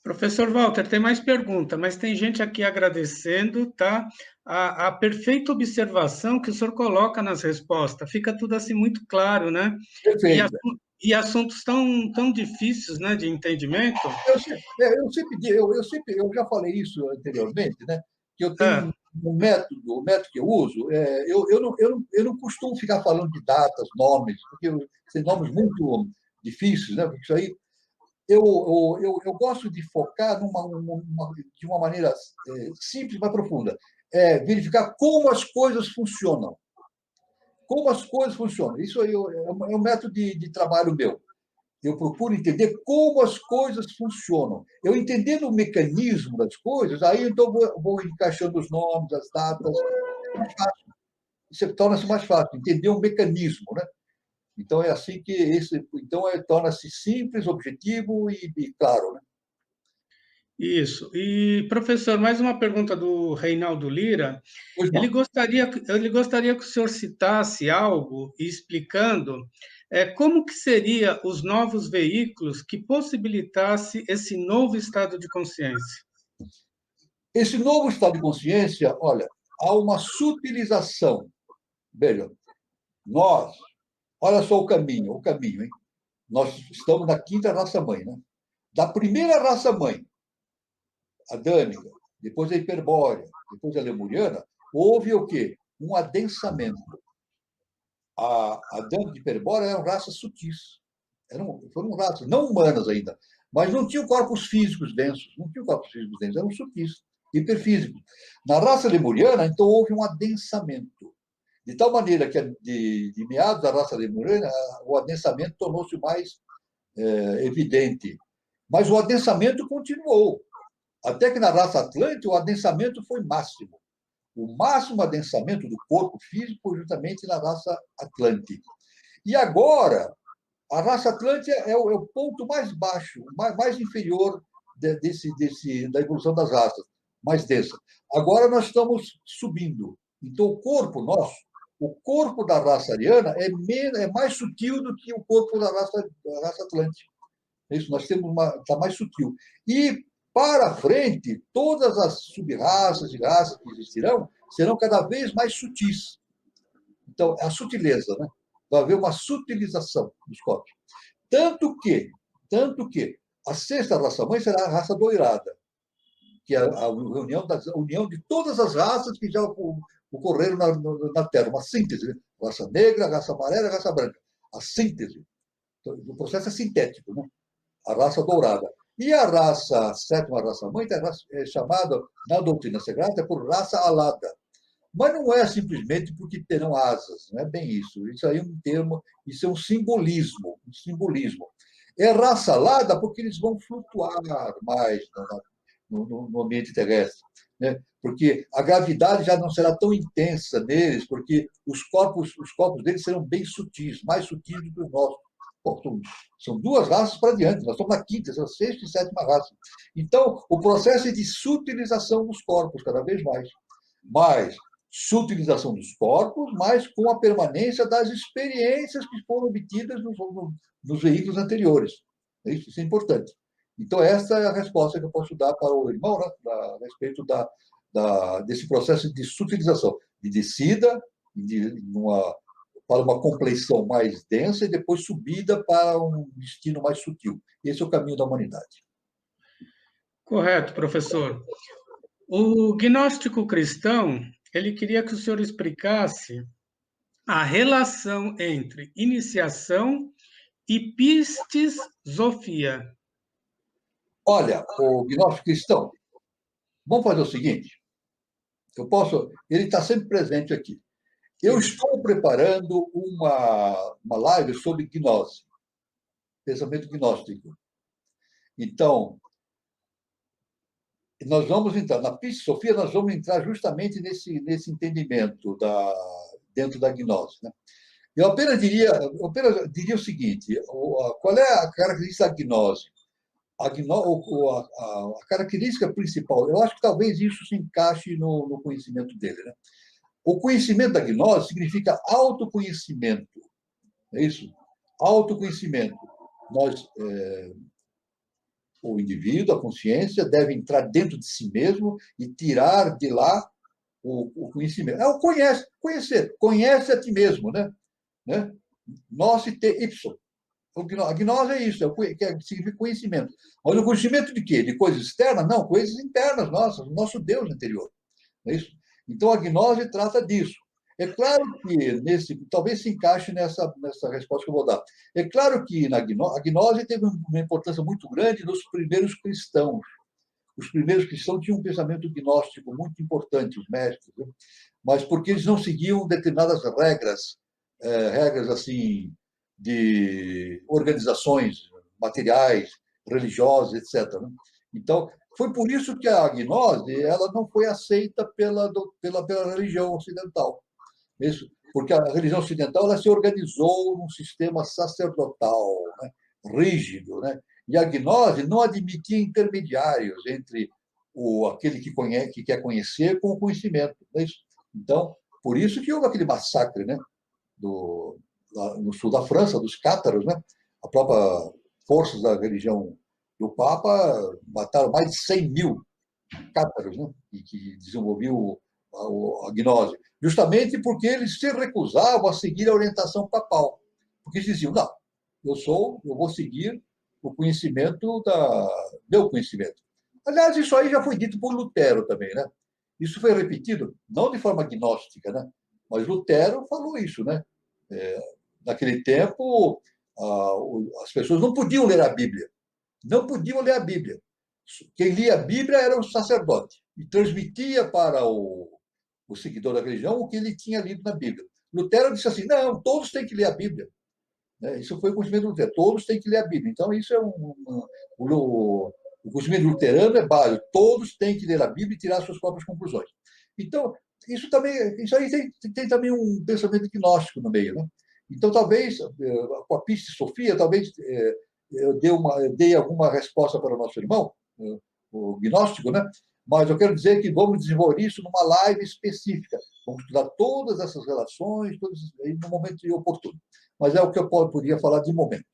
Professor Walter, tem mais pergunta, mas tem gente aqui agradecendo, tá? A perfeita observação que o senhor coloca nas respostas, fica tudo assim muito claro, né? Perfeito. e assuntos tão difíceis, né, de entendimento. Eu já falei isso anteriormente, né? Que eu tenho É, o método que eu uso, eu não costumo ficar falando de datas, nomes, porque são nomes muito difíceis, né? Porque isso aí eu gosto de focar de uma maneira simples, mas profunda. Verificar como as coisas funcionam. Como as coisas funcionam. Isso aí é um método de trabalho meu. Eu procuro entender como as coisas funcionam. Eu entendendo o mecanismo das coisas, aí então vou encaixando os nomes, as datas. É mais fácil. Isso torna-se mais fácil, entender o mecanismo, né? Então é assim que torna-se simples, objetivo e claro, né? isso. E, professor, mais uma pergunta do Reinaldo Lira. Pois Ele não. gostaria, ele gostaria que o senhor citasse algo explicando como que seria os novos veículos que possibilitasse esse novo estado de consciência. Esse novo estado de consciência, olha, há uma sutilização. Veja, nós, olha só o caminho, hein? Nós estamos na quinta raça-mãe, né? Da primeira raça-mãe, a dânica, depois a hiperbórea, depois a lemuriana, houve o quê? Um adensamento. A dânica e a hiperbórea eram raças sutis. Foram raças, não humanas ainda, mas não tinham corpos físicos densos, não tinham corpos físicos densos, eram sutis, hiperfísicos. Na raça lemuriana, então, houve um adensamento. De tal maneira que, de meados da raça lemuriana, o adensamento tornou-se mais evidente. Mas o adensamento continuou. Até que na raça Atlântica, o adensamento foi máximo. O máximo adensamento do corpo físico foi justamente na raça Atlântica. E agora, a raça Atlântica é o ponto mais baixo, mais inferior da evolução das raças, mais densa. Agora nós estamos subindo. Então, o corpo da raça ariana é mais sutil do que o corpo da raça Atlântica. Isso, nós temos está mais sutil. E para frente, todas as sub-raças e raças que existirão serão cada vez mais sutis. Então, é a sutileza, né? Vai haver uma sutilização dos corpos. Tanto que a sexta raça-mãe será a raça doirada, que é a união de todas as raças que já ocorreram na Terra, uma síntese. Né? Raça negra, raça amarela, raça branca. A síntese. Então, o processo é sintético, né? A raça dourada. E a sétima raça-mãe é chamada, na doutrina sagrada, por raça alada. Mas não é simplesmente porque terão asas, não é bem isso. Isso aí é um termo, isso é um simbolismo, um simbolismo. É raça alada porque eles vão flutuar mais no ambiente terrestre, né? Porque a gravidade já não será tão intensa neles, porque os corpos deles serão bem sutis, mais sutis do que os nossos. Bom, são duas raças para diante, nós estamos na quinta, são a sexta e sétima raça. Então, o processo é de sutilização dos corpos, cada vez mais. Mais sutilização dos corpos, mas com a permanência das experiências que foram obtidas nos veículos anteriores. Isso é importante. Então, essa é a resposta que eu posso dar para o irmão, né, a respeito desse processo de sutilização, de descida para uma compleição mais densa e depois subida para um destino mais sutil. Esse é o caminho da humanidade. Correto, professor. O gnóstico cristão, ele queria que o senhor explicasse a relação entre iniciação e pistisofia. Olha, o gnóstico cristão, vamos fazer o seguinte, ele está sempre presente aqui. Eu Sim. estou preparando uma live sobre gnose, pensamento gnóstico. Então, nós vamos entrar, na Pistisofia, nós vamos entrar justamente nesse entendimento dentro da gnose. Né? Eu apenas diria o seguinte: qual é a característica da gnose? A característica principal, eu acho que talvez isso se encaixe no conhecimento dele. Né? O conhecimento da gnose significa autoconhecimento. É isso? Autoconhecimento. O indivíduo, a consciência, deve entrar dentro de si mesmo e tirar de lá o conhecimento. É o conhecer. Conhece a ti mesmo, né? Nós te ipso. A gnose é isso, que significa conhecimento. Mas o conhecimento de quê? De coisas externas? Não, coisas internas nossas, o nosso Deus interior. É isso? Então, a gnose trata disso. É claro que, talvez se encaixe nessa resposta que eu vou dar. É claro que a gnose teve uma importância muito grande nos primeiros cristãos. Os primeiros cristãos tinham um pensamento gnóstico muito importante, os mestres, né? Mas porque eles não seguiam determinadas regras, regras assim de organizações materiais, religiosas, etc., né? Então, foi por isso que a gnose ela não foi aceita pela religião ocidental. Isso, porque a religião ocidental ela se organizou num sistema sacerdotal, né, rígido, né? E a gnose não admitia intermediários entre aquele que quer conhecer com o conhecimento. Não é isso? Então, por isso que houve aquele massacre, né, lá no sul da França, dos cátaros, né? A própria forças da religião do Papa mataram mais de 100 mil cátaros, né? E que desenvolviam a gnose, justamente porque eles se recusavam a seguir a orientação papal, porque eles diziam, não, eu vou seguir o conhecimento meu conhecimento. Aliás, isso aí já foi dito por Lutero também, né? Isso foi repetido, não de forma gnóstica, né? Mas Lutero falou isso, né? Naquele tempo, as pessoas não podiam ler a Bíblia. Não podiam ler a Bíblia. Quem lia a Bíblia era o sacerdote e transmitia para o seguidor da religião o que ele tinha lido na Bíblia. Lutero disse assim: não, todos têm que ler a Bíblia. Isso foi o conhecimento do Lutero: todos têm que ler a Bíblia. Então, isso é o conhecimento luterano é básico: todos têm que ler a Bíblia e tirar suas próprias conclusões. Então, isso aí tem também um pensamento gnóstico no meio, né? Então, talvez, com a Piste Sofia, talvez eu dei alguma resposta para o nosso irmão, o gnóstico, né? Mas eu quero dizer que vamos desenvolver isso numa live específica. Vamos estudar todas essas relações, no momento oportuno. Mas é o que eu poderia falar de momento.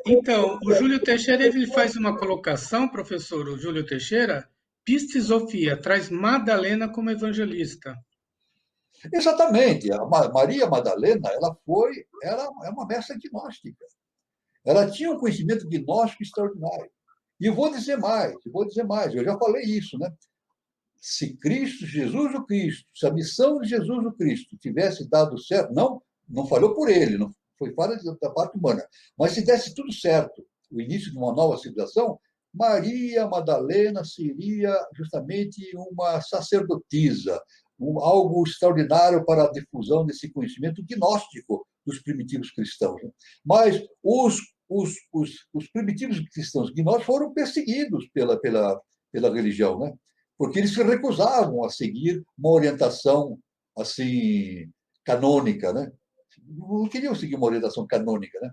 Então, o Júlio Teixeira ele faz uma colocação, professor, o Júlio Teixeira, Piste Sofia traz Madalena como evangelista. Exatamente. A Maria Madalena, ela é uma mestra gnóstica. Ela tinha um conhecimento gnóstico extraordinário. E eu vou dizer mais, eu já falei isso, né? Se Cristo, Jesus o Cristo, se a missão de Jesus o Cristo tivesse dado certo, não falhou por ele, não foi falha da parte humana, mas se desse tudo certo, o início de uma nova civilização, Maria Madalena seria justamente uma sacerdotisa, algo extraordinário para a difusão desse conhecimento gnóstico dos primitivos cristãos. Mas os primitivos cristãos gnósticos foram perseguidos pela religião, né? Porque eles se recusavam a seguir uma orientação assim canônica, né? Não queriam seguir uma orientação canônica, né?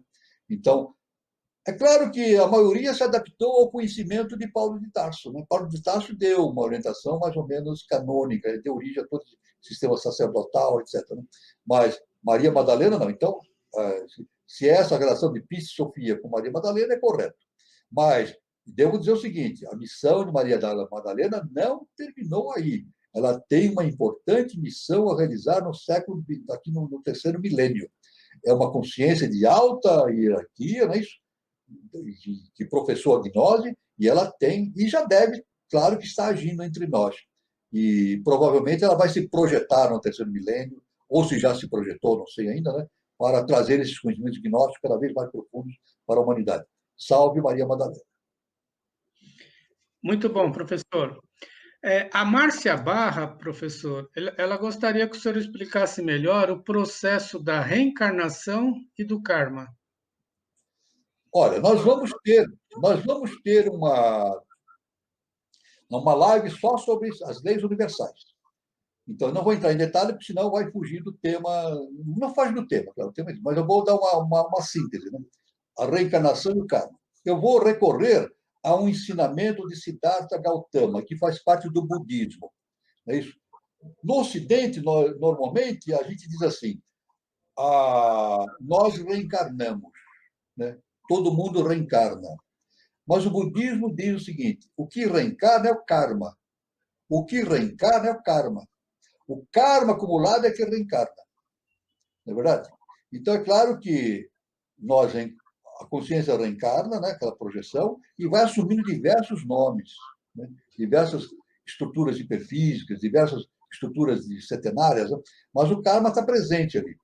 Então, é claro que a maioria se adaptou ao conhecimento de Paulo de Tarso, né? Paulo de Tarso deu uma orientação mais ou menos canônica, deu origem a todo o sistema sacerdotal, etc., né? Mas Maria Madalena não. Então, se essa relação de Piste Sofia com Maria Madalena é correto. Mas devo dizer o seguinte: a missão de Maria Madalena não terminou aí. Ela tem uma importante missão a realizar aqui no terceiro milênio. É uma consciência de alta hierarquia, não é isso? Que professou a gnose, e ela tem, e já deve, claro que está agindo entre nós. E provavelmente ela vai se projetar no terceiro milênio, ou se já se projetou, não sei ainda, né? Para trazer esses conhecimentos gnósticos cada vez mais profundos para a humanidade. Salve Maria Madalena. Muito bom, professor. A Márcia Barra, professor, ela gostaria que o senhor explicasse melhor o processo da reencarnação e do karma. Olha, nós vamos ter uma live só sobre as leis universais. Então, eu não vou entrar em detalhe, porque senão vai fugir do tema. Não foge do tema, claro, mas eu vou dar uma síntese, né? A reencarnação e o karma. Eu vou recorrer a um ensinamento de Siddhartha Gautama, que faz parte do budismo. É isso? No Ocidente, normalmente, a gente diz assim: nós reencarnamos, né? Todo mundo reencarna. Mas o budismo diz o seguinte: o que reencarna é o karma. O que reencarna é o karma. O karma acumulado é que reencarna. Não é verdade? Então, é claro que a consciência reencarna, né, aquela projeção, e vai assumindo diversos nomes, né, diversas estruturas hiperfísicas, diversas estruturas setenárias, né, mas o karma está presente ali.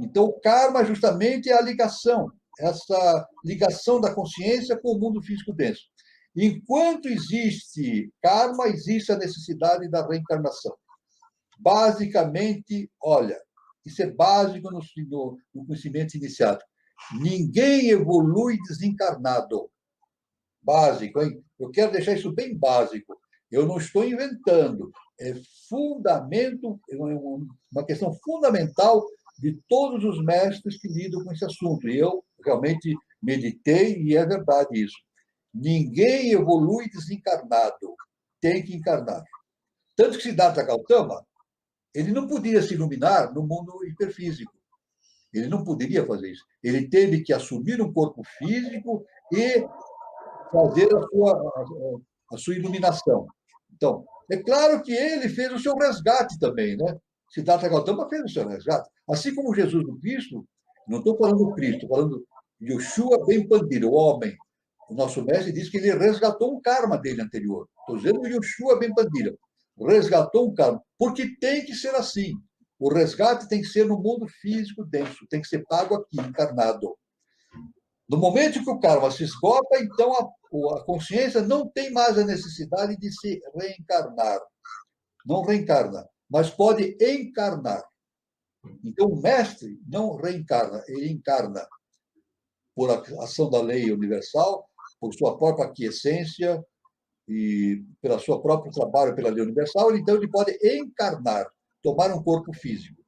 Então, o karma justamente é a ligação, essa ligação da consciência com o mundo físico denso. Enquanto existe karma, existe a necessidade da reencarnação. Basicamente, olha, isso é básico no conhecimento iniciático. Ninguém evolui desencarnado. Básico, hein? Eu quero deixar isso bem básico. Eu não estou inventando. É fundamento, é uma questão fundamental de todos os mestres que lidam com esse assunto. E eu realmente meditei e é verdade isso. Ninguém evolui desencarnado. Tem que encarnar. Tanto que Siddhartha Gautama, ele não podia se iluminar no mundo hiperfísico. Ele não poderia fazer isso. Ele teve que assumir um corpo físico e fazer a sua iluminação. Então, é claro que ele fez o seu resgate também, né? Siddhartha Gautama fez o seu resgate. Assim como Jesus do Cristo, não estou falando do Cristo, estou falando de Yoshua Ben Pandira, o homem. O nosso mestre diz que ele resgatou um karma dele anterior. Estou dizendo Yoshua Ben Pandira. Resgatou um karma. Porque tem que ser assim. O resgate tem que ser no mundo físico denso, tem que ser pago aqui, encarnado. No momento que o karma se esgota, então a consciência não tem mais a necessidade de se reencarnar. Não reencarna, mas pode encarnar. Então, o mestre não reencarna, ele encarna por ação da lei universal, por sua própria aquiescência e pelo seu próprio trabalho pela lei universal, então ele pode encarnar, tomar um corpo físico.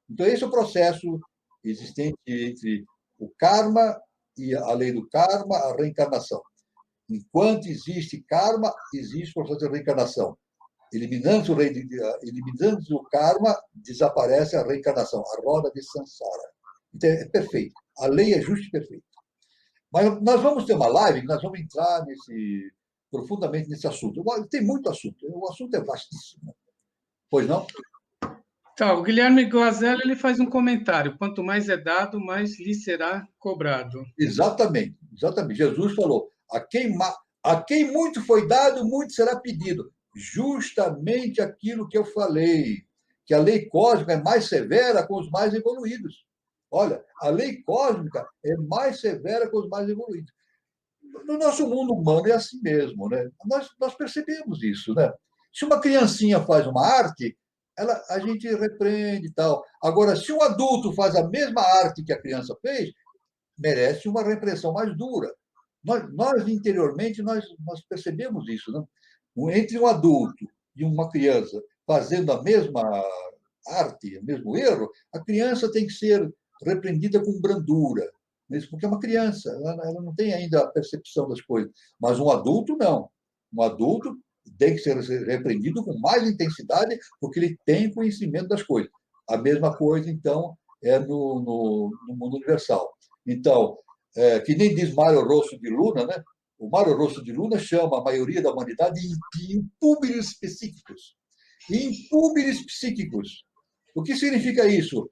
Então, esse é o processo existente entre o karma e a lei do karma, a reencarnação. Enquanto existe karma, existe o processo de reencarnação. Eliminando o karma, desaparece a reencarnação, a roda de samsara. Então, é perfeito. A lei é justa e perfeita. Mas nós vamos ter uma live que nós vamos entrar profundamente nesse assunto. Tem muito assunto. O assunto é vastíssimo. Pois não? Tá, o Guilherme Guazelli ele faz um comentário: quanto mais é dado, mais lhe será cobrado. Exatamente, exatamente. Jesus falou: a quem muito foi dado, muito será pedido. Justamente aquilo que eu falei, que a lei cósmica é mais severa com os mais evoluídos. Olha, a lei cósmica é mais severa com os mais evoluídos. No nosso mundo humano é assim mesmo, né? Nós percebemos isso, né? Se uma criancinha faz uma arte, a gente repreende e tal. Agora, se um adulto faz a mesma arte que a criança fez, merece uma repressão mais dura. Nós interiormente, nós percebemos isso. Né? Entre um adulto e uma criança fazendo a mesma arte, o mesmo erro, a criança tem que ser repreendida com brandura, porque é uma criança, ela não tem ainda a percepção das coisas. Mas um adulto, não. Um adulto tem que ser repreendido com mais intensidade, porque ele tem conhecimento das coisas. A mesma coisa, então, é no mundo universal. Então, que nem diz Mário Rosso de Luna, né? O Mário Rosso de Luna chama a maioria da humanidade de impúberes psíquicos. Impúberes psíquicos. O que significa isso?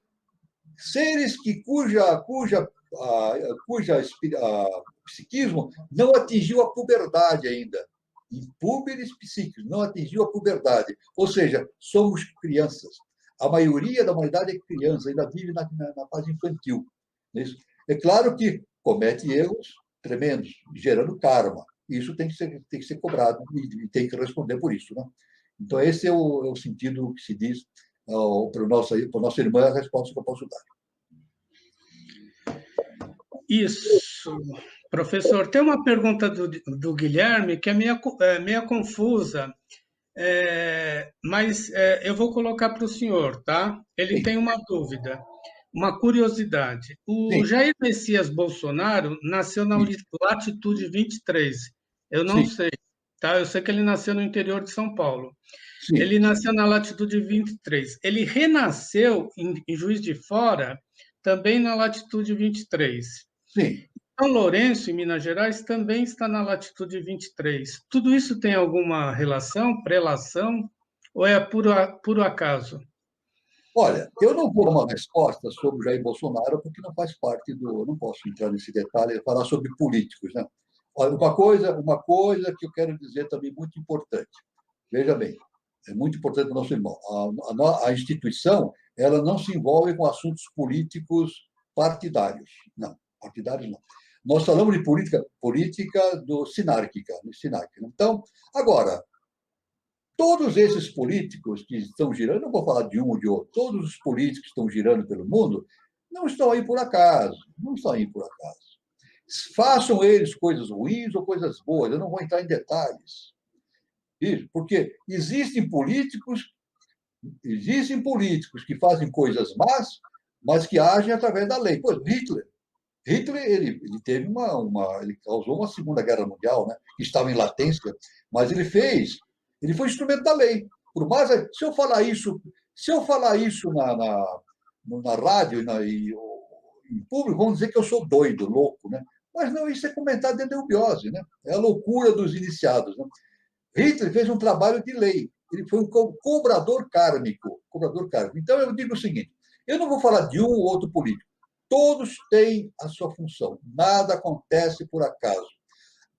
Seres cuja psiquismo não atingiu a puberdade ainda. Impúberes psíquicos, não atingiu a puberdade. Ou seja, somos crianças. A maioria da humanidade é criança, ainda vive na fase infantil. É claro que comete erros tremendos, gerando karma. Isso tem que ser cobrado e tem que responder por isso. Né? Então, esse é o sentido que se diz para o nosso irmão, a resposta que eu posso dar. Isso. Professor, tem uma pergunta do Guilherme que é meio confusa, mas eu vou colocar para o senhor, tá? Ele Sim. tem uma dúvida, uma curiosidade. O Sim. Jair Messias Bolsonaro nasceu na latitude 23. Eu não Sim. sei, tá? Eu sei que ele nasceu no interior de São Paulo. Sim. Ele nasceu na latitude 23. Ele renasceu em Juiz de Fora, também na latitude 23. Sim. São Lourenço, em Minas Gerais, também está na latitude 23. Tudo isso tem alguma relação, prelação, ou é puro acaso? Olha, eu não vou dar uma resposta sobre o Jair Bolsonaro, porque não faz parte do. Eu não posso entrar nesse detalhe e falar sobre políticos. Né? Olha, uma coisa que eu quero dizer também muito importante. Veja bem, é muito importante para o nosso irmão. A instituição ela não se envolve com assuntos políticos partidários. Não, partidários não. Nós falamos de política do sinárquica. Então, agora, todos esses políticos que estão girando, não vou falar de um ou de outro, todos os políticos que estão girando pelo mundo não estão aí por acaso, não estão aí por acaso. Façam eles coisas ruins ou coisas boas, eu não vou entrar em detalhes. Porque existem políticos que fazem coisas más, mas que agem através da lei. Pois Hitler ele teve ele causou uma Segunda Guerra Mundial, né? Que estava em latência, mas ele foi instrumento da lei. Por mais, se eu falar isso na rádio em público, vão dizer que eu sou doido, louco, né? Mas não, isso é comentário de Neubiose, né? É a loucura dos iniciados, né? Hitler fez um trabalho de lei. Ele foi um cobrador kármico. Então, eu digo o seguinte: eu não vou falar de um ou outro político. Todos têm a sua função. Nada acontece por acaso.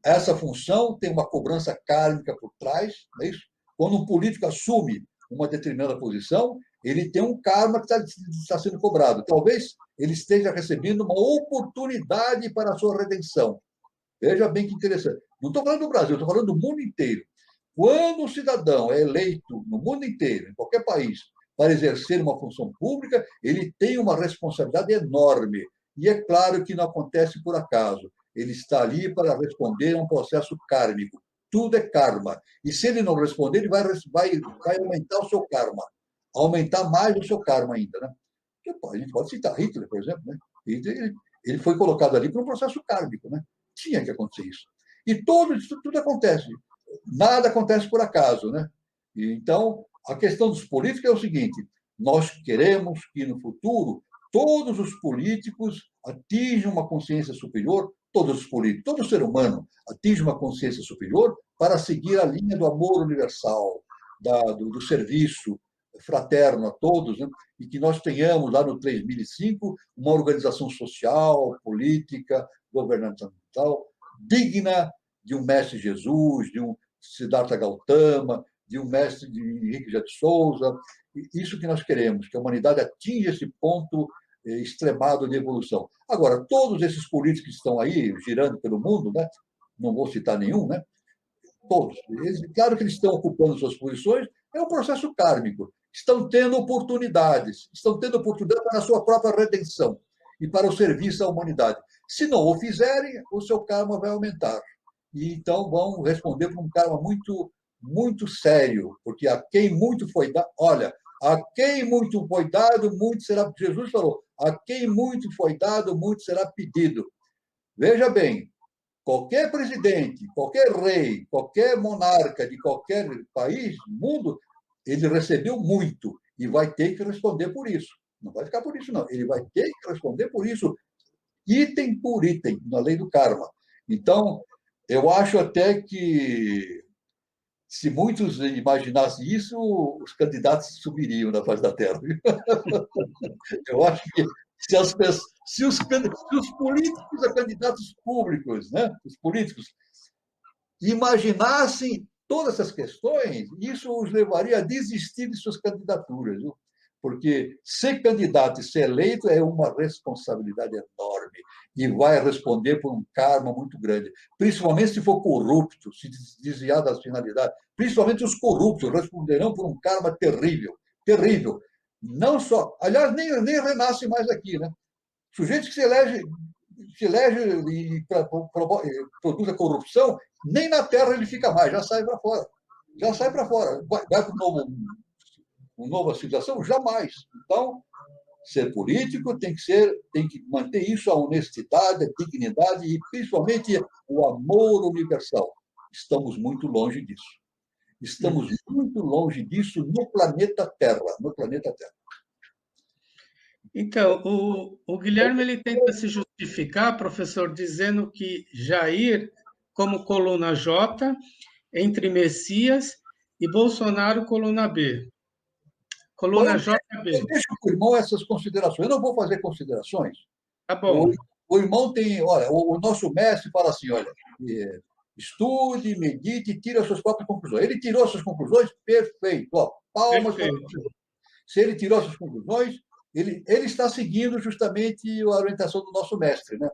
Essa função tem uma cobrança kármica por trás, não é isso? Quando um político assume uma determinada posição, ele tem um karma que está sendo cobrado. Talvez ele esteja recebendo uma oportunidade para a sua redenção. Veja bem que interessante. Não estou falando do Brasil, estou falando do mundo inteiro. Quando o cidadão é eleito no mundo inteiro, em qualquer país, para exercer uma função pública, ele tem uma responsabilidade enorme. E é claro que não acontece por acaso. Ele está ali para responder a um processo kármico. Tudo é karma. E se ele não responder, ele vai aumentar o seu karma. Aumentar mais o seu karma ainda. Né? A gente pode citar Hitler, por exemplo. Né? Hitler, ele foi colocado ali por um processo kármico. Né? Tinha que acontecer isso. E tudo acontece. Nada acontece por acaso, né? Então, a questão dos políticos é o seguinte: nós queremos que no futuro todos os políticos atinjam uma consciência superior, todos os políticos, todo ser humano atinja uma consciência superior para seguir a linha do amor universal, do serviço fraterno a todos, né? E que nós tenhamos lá no 3005 uma organização social, política, governamental digna de um mestre Jesus, de um Siddhartha Gautama, de um mestre de Henrique de Souza. Isso que nós queremos, que a humanidade atinja esse ponto extremado de evolução. Agora, todos esses políticos que estão aí girando pelo mundo, né? Não vou citar nenhum, né? Todos. Claro que eles estão ocupando suas posições, é um processo kármico. Estão tendo oportunidades para a sua própria redenção e para o serviço à humanidade. Se não o fizerem, o seu karma vai aumentar. E então vão responder por um karma muito, muito sério, porque a quem muito foi dado, olha, a quem muito foi dado, muito será. Jesus falou: a quem muito foi dado, muito será pedido. Veja bem, qualquer presidente, qualquer rei, qualquer monarca de qualquer país do mundo, ele recebeu muito e vai ter que responder por isso. Não vai ficar por isso, não. Ele vai ter que responder por isso, item por item, na lei do karma. Então, eu acho até que, se muitos imaginassem isso, os candidatos subiriam na face da Terra. Eu acho que se os políticos a candidatos públicos, né, os políticos, imaginassem todas essas questões, isso os levaria a desistir de suas candidaturas. Viu? Porque ser candidato e ser eleito é uma responsabilidade enorme e vai responder por um karma muito grande, principalmente se for corrupto, se desviar das finalidades. Principalmente os corruptos responderão por um karma terrível, terrível. Não só, aliás, nem renasce mais aqui, né? Sujeito que se elege e produz a corrupção, nem na Terra ele fica mais, já sai para fora. Já sai para fora. Vai para uma nova civilização? Jamais. Então, ser político tem que manter isso, a honestidade, a dignidade e, principalmente, o amor universal. Estamos muito longe disso. Estamos muito longe disso no planeta Terra. No planeta Terra. Então, o Guilherme ele tenta se justificar, professor, dizendo que Jair, como coluna J, entre Messias e Bolsonaro, coluna B. Bom, coluna JB. eu deixo para o irmão essas considerações. Eu não vou fazer considerações. Tá O, bom. o irmão tem, olha, o nosso mestre fala assim, olha, estude, medite, tire as suas próprias conclusões. Ele tirou as suas conclusões, perfeito. Ó, palmas para Perfeito. ele. Se ele tirou as suas conclusões, ele está seguindo justamente a orientação do nosso mestre, né?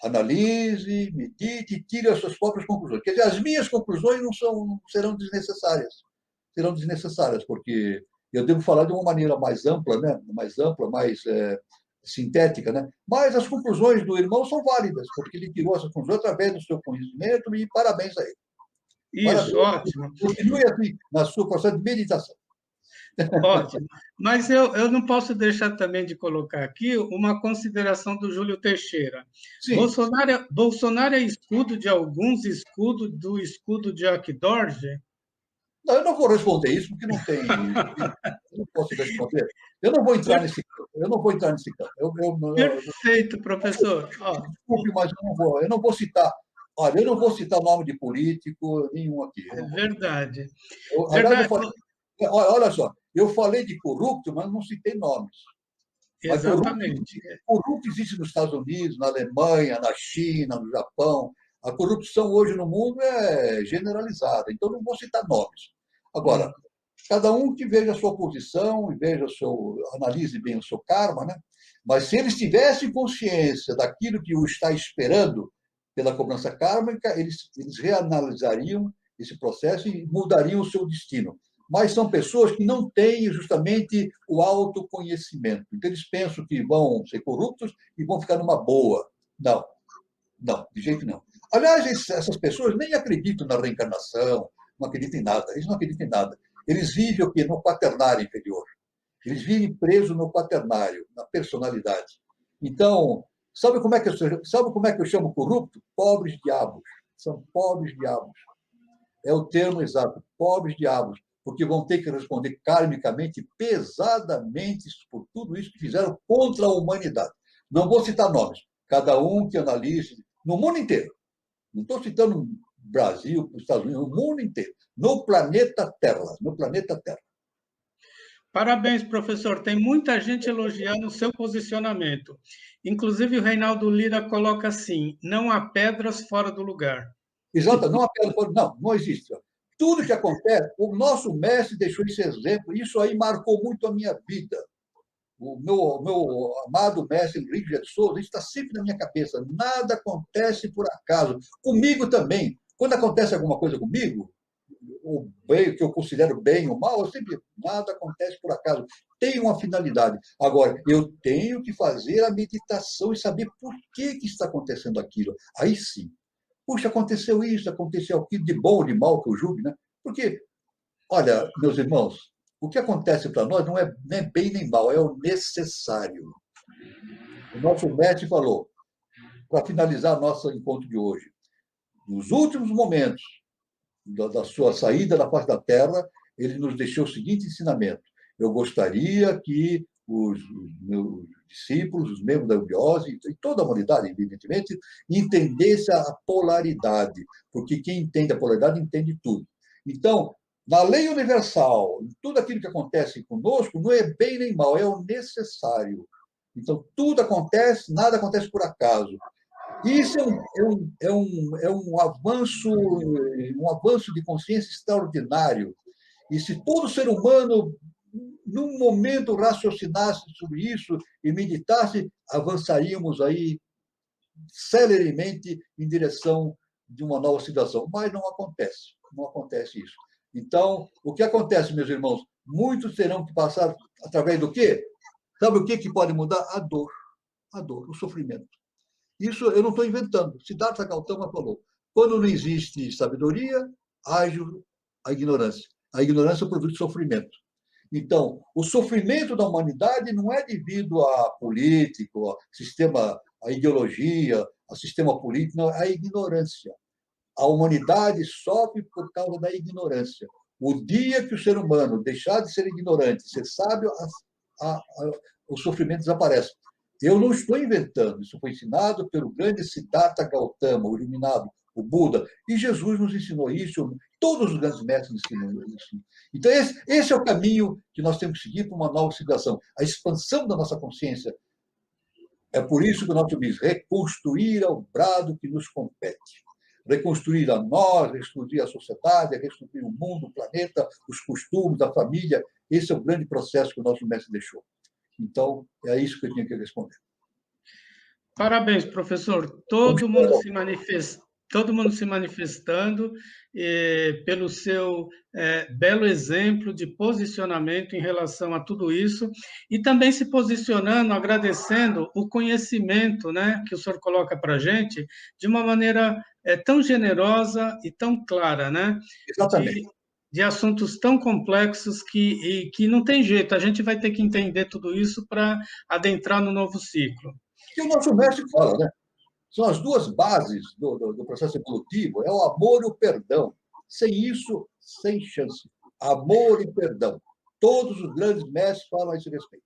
Analise, medite, tire as suas próprias conclusões. Quer dizer, as minhas conclusões serão desnecessárias. Serão desnecessárias, porque eu devo falar de uma maneira mais ampla, né? Mais sintética, né? Mas as conclusões do irmão são válidas, porque ele tirou essas conclusões através do seu conhecimento e parabéns a ele. Isso, Parabéns. ótimo. Continue assim, na sua processo de meditação. Ótimo. Mas eu não posso deixar também de colocar aqui uma consideração do Júlio Teixeira. Sim. Bolsonaro é escudo de alguns, escudo do escudo de Akdorje? Não, eu não vou responder isso, porque não tem. Eu não posso responder. Eu não vou entrar nesse campo. Eu não vou entrar nesse campo. Perfeito, professor. Ó, Desculpe, mas eu não vou citar. Olha, eu não vou citar nome de político nenhum aqui. é verdade. Aliás, eu Verdade. falei. Olha só, eu falei de corrupto, mas não citei nomes. Mas Exatamente. corrupto existe nos Estados Unidos, na Alemanha, na China, no Japão. A corrupção hoje no mundo é generalizada, então não vou citar nomes. Agora, cada um que veja a sua posição e analise bem o seu karma, né? Mas se eles tivessem consciência daquilo que o está esperando pela cobrança kármica, eles reanalisariam esse processo e mudariam o seu destino. Mas são pessoas que não têm justamente o autoconhecimento. Então, eles pensam que vão ser corruptos e vão ficar numa boa. Não, não, de jeito nenhum. Aliás, essas pessoas nem acreditam na reencarnação, não acreditam em nada. Eles não acreditam em nada. Eles vivem o quê? No quaternário inferior. Eles vivem presos no quaternário, na personalidade. Então, sabe como é que eu chamo corrupto? Pobres diabos. São pobres diabos. É o termo exato, pobres diabos, porque vão ter que responder karmicamente, pesadamente, por tudo isso que fizeram contra a humanidade. Não vou citar nomes, cada um que analise, no mundo inteiro. Não estou citando Brasil, Estados Unidos, no mundo inteiro, no planeta Terra, no planeta Terra. Parabéns, professor. Tem muita gente elogiando o seu posicionamento. Inclusive, o Reinaldo Lira coloca assim: não há pedras fora do lugar. Exato, não existe. Tudo que acontece, o nosso mestre deixou esse exemplo, isso aí marcou muito a minha vida. O meu amado mestre Henrique de Souza, isso está sempre na minha cabeça. Nada acontece por acaso. Comigo também. Quando acontece alguma coisa comigo, o bem, que eu considero bem ou mal, eu sempre nada acontece por acaso. Tem uma finalidade. Agora, eu tenho que fazer a meditação e saber por que está acontecendo aquilo. Aí sim. Puxa, aconteceu isso, aconteceu aquilo, de bom ou de mal, que eu julgue, né? Porque, olha, meus irmãos, o que acontece para nós não é nem bem nem mal, é o necessário. O nosso mestre falou, para finalizar nosso encontro de hoje, nos últimos momentos da sua saída da face da Terra, ele nos deixou o seguinte ensinamento: eu gostaria que os meus discípulos, os membros da eubiose, e toda a humanidade, evidentemente, entendesse a polaridade, porque quem entende a polaridade entende tudo. Então, na lei universal, tudo aquilo que acontece conosco não é bem nem mal, é o necessário. Então, tudo acontece, nada acontece por acaso. Isso é um avanço de consciência extraordinário. E se todo ser humano, num momento, raciocinasse sobre isso e meditasse, avançaríamos aí celeremente em direção de uma nova situação. Mas não acontece, não acontece isso. Então, o que acontece, meus irmãos? Muitos terão que passar através do quê? Sabe o que pode mudar? A dor, o sofrimento. Isso eu não estou inventando. Siddhartha Gautama falou: quando não existe sabedoria, age a ignorância. A ignorância produz sofrimento. Então, o sofrimento da humanidade não é devido a político, a sistema, a ideologia, a sistema político, não, é a ignorância. A humanidade sofre por causa da ignorância. O dia que o ser humano deixar de ser ignorante, ser sábio, o sofrimento desaparece. Eu não estou inventando, isso foi ensinado pelo grande Siddhartha Gautama, o iluminado, o Buda. E Jesus nos ensinou isso, todos os grandes mestres ensinam isso. Então, esse é o caminho que nós temos que seguir para uma nova civilização, a expansão da nossa consciência. É por isso que o nosso diz, reconstruir ao brado que nos compete. Reconstruir a nós, reconstruir a sociedade, reconstruir o mundo, o planeta, os costumes, a família. Esse é o grande processo que o nosso mestre deixou. Então, é isso que eu tinha que responder. Parabéns, professor. Todo mundo se manifestando pelo seu belo exemplo de posicionamento em relação a tudo isso e também se posicionando, agradecendo o conhecimento, né, que o senhor coloca para a gente de uma maneira tão generosa e tão clara, né? Exatamente. De assuntos tão complexos que não tem jeito, a gente vai ter que entender tudo isso para adentrar no novo ciclo. Que o nosso mestre fala, né? São as duas bases do processo evolutivo, é o amor e o perdão. Sem isso, sem chance. Amor e perdão. Todos os grandes mestres falam a esse respeito.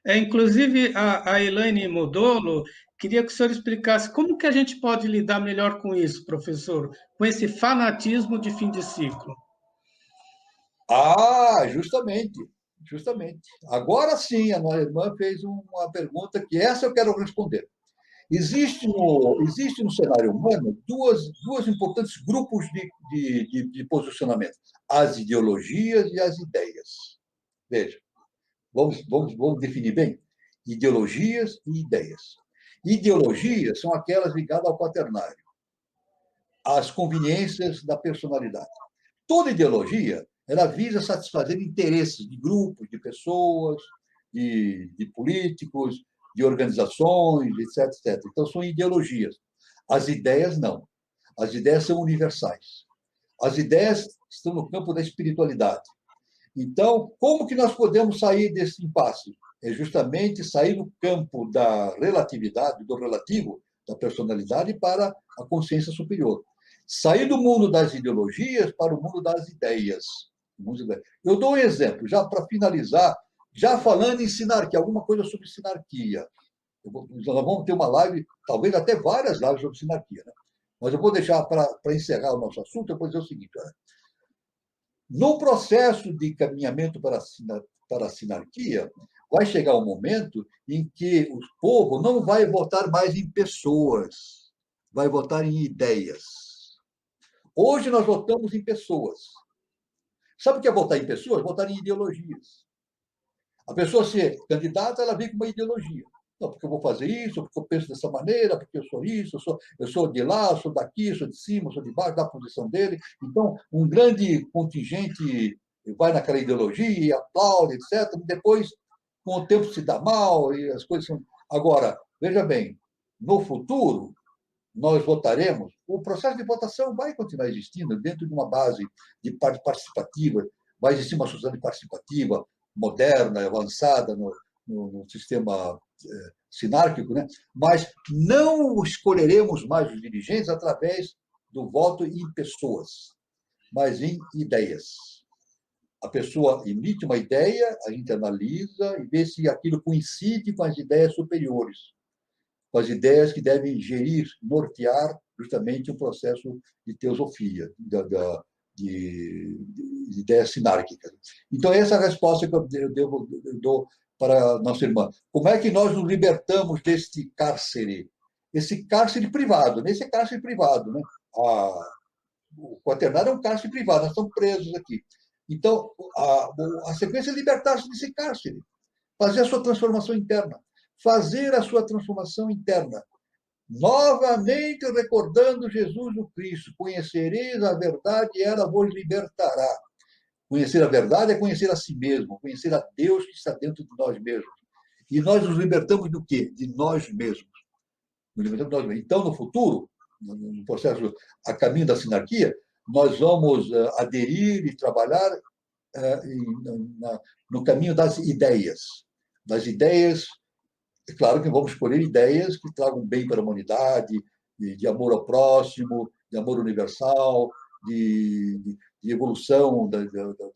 Inclusive, a Elaine Modolo queria que o senhor explicasse como que a gente pode lidar melhor com isso, professor, com esse fanatismo de fim de ciclo. Justamente, justamente. Agora sim, a nossa irmã fez uma pergunta que essa eu quero responder. Existe no cenário humano duas importantes grupos de posicionamento: as ideologias e as ideias. Veja, vamos definir bem? Ideologias e ideias. Ideologias são aquelas ligadas ao quaternário, às conveniências da personalidade. Toda ideologia, ela visa satisfazer interesses de grupos, de pessoas, de políticos, de organizações, etc, etc. Então, são ideologias. As ideias, não. As ideias são universais. As ideias estão no campo da espiritualidade. Então, como que nós podemos sair desse impasse? É justamente sair do campo da relatividade, do relativo, da personalidade, para a consciência superior. Sair do mundo das ideologias para o mundo das ideias. Eu dou um exemplo, já para finalizar, já falando em sinarquia, alguma coisa sobre sinarquia. Nós vamos ter uma live, talvez até várias lives sobre sinarquia, né? Mas eu vou deixar para encerrar o nosso assunto, eu vou dizer o seguinte: olha, no processo de caminhamento para a sinarquia, vai chegar um momento em que o povo não vai votar mais em pessoas, vai votar em ideias. Hoje nós votamos em pessoas. Sabe o que é votar em pessoas? Votar em ideologias. A pessoa ser candidata, ela vem com uma ideologia. Não, porque eu vou fazer isso, porque eu penso dessa maneira, porque eu sou isso, eu sou de lá, eu sou daqui, eu sou de cima, eu sou de baixo, da posição dele. Então, um grande contingente vai naquela ideologia, aplaude, etc. E depois, com o tempo, se dá mal e as coisas são... Agora, veja bem, no futuro, nós votaremos, o processo de votação vai continuar existindo dentro de uma base de parte participativa, vai existir uma sociedade participativa, moderna, avançada no sistema sinárquico, né? Mas não escolheremos mais os dirigentes através do voto em pessoas, mas em ideias. A pessoa emite uma ideia, a gente analisa e vê se aquilo coincide com as ideias superiores, com as ideias que devem gerir, nortear justamente o processo de teosofia, de ideias sinárquicas. Então, essa é a resposta que eu dou para a nossa irmã. Como é que nós nos libertamos deste cárcere? Esse cárcere privado, nesse cárcere privado, né? O quaternário é um cárcere privado, nós estamos presos aqui. Então, a sequência é libertar-se desse cárcere, fazer a sua transformação interna. Fazer a sua transformação interna. Novamente recordando Jesus o Cristo, conhecereis a verdade e ela vos libertará. Conhecer a verdade é conhecer a si mesmo, conhecer a Deus que está dentro de nós mesmos. E nós nos libertamos do quê? De nós mesmos. Nos libertamos de nós mesmos. Então, no futuro, no processo a caminho da sinarquia, nós vamos aderir e trabalhar no caminho das ideias. Das ideias. É claro que vamos escolher ideias que tragam bem para a humanidade, de amor ao próximo, de amor universal, de evolução da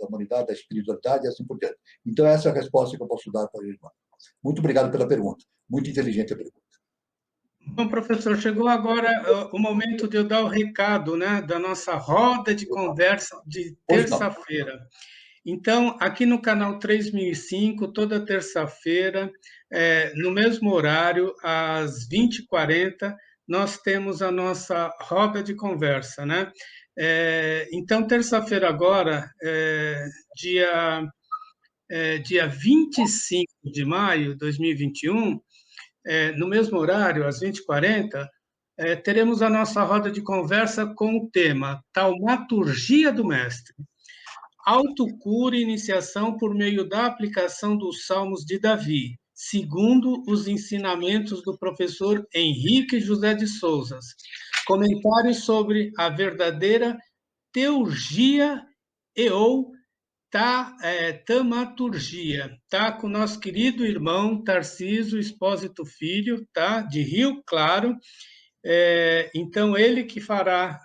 humanidade, da espiritualidade e assim por diante. Então, essa é a resposta que eu posso dar para a irmã. Muito obrigado pela pergunta. Muito inteligente a pergunta. Bom, professor, chegou agora o momento de eu dar o recado, né, da nossa roda de conversa de Hoje não. terça-feira. Então, aqui no canal 3005, toda terça-feira, no mesmo horário, às 20h40, nós temos a nossa roda de conversa, né? Então, terça-feira agora, dia 25 de maio de 2021, no mesmo horário, às 20h40, teremos a nossa roda de conversa com o tema Taumaturgia do Mestre. Autocura e iniciação por meio da aplicação dos Salmos de Davi, segundo os ensinamentos do professor Henrique José de Souza. Comentários sobre a verdadeira teurgia e ou taumaturgia, tá? Com o nosso querido irmão Tarcísio Espósito Filho, tá? De Rio Claro. Então, ele que fará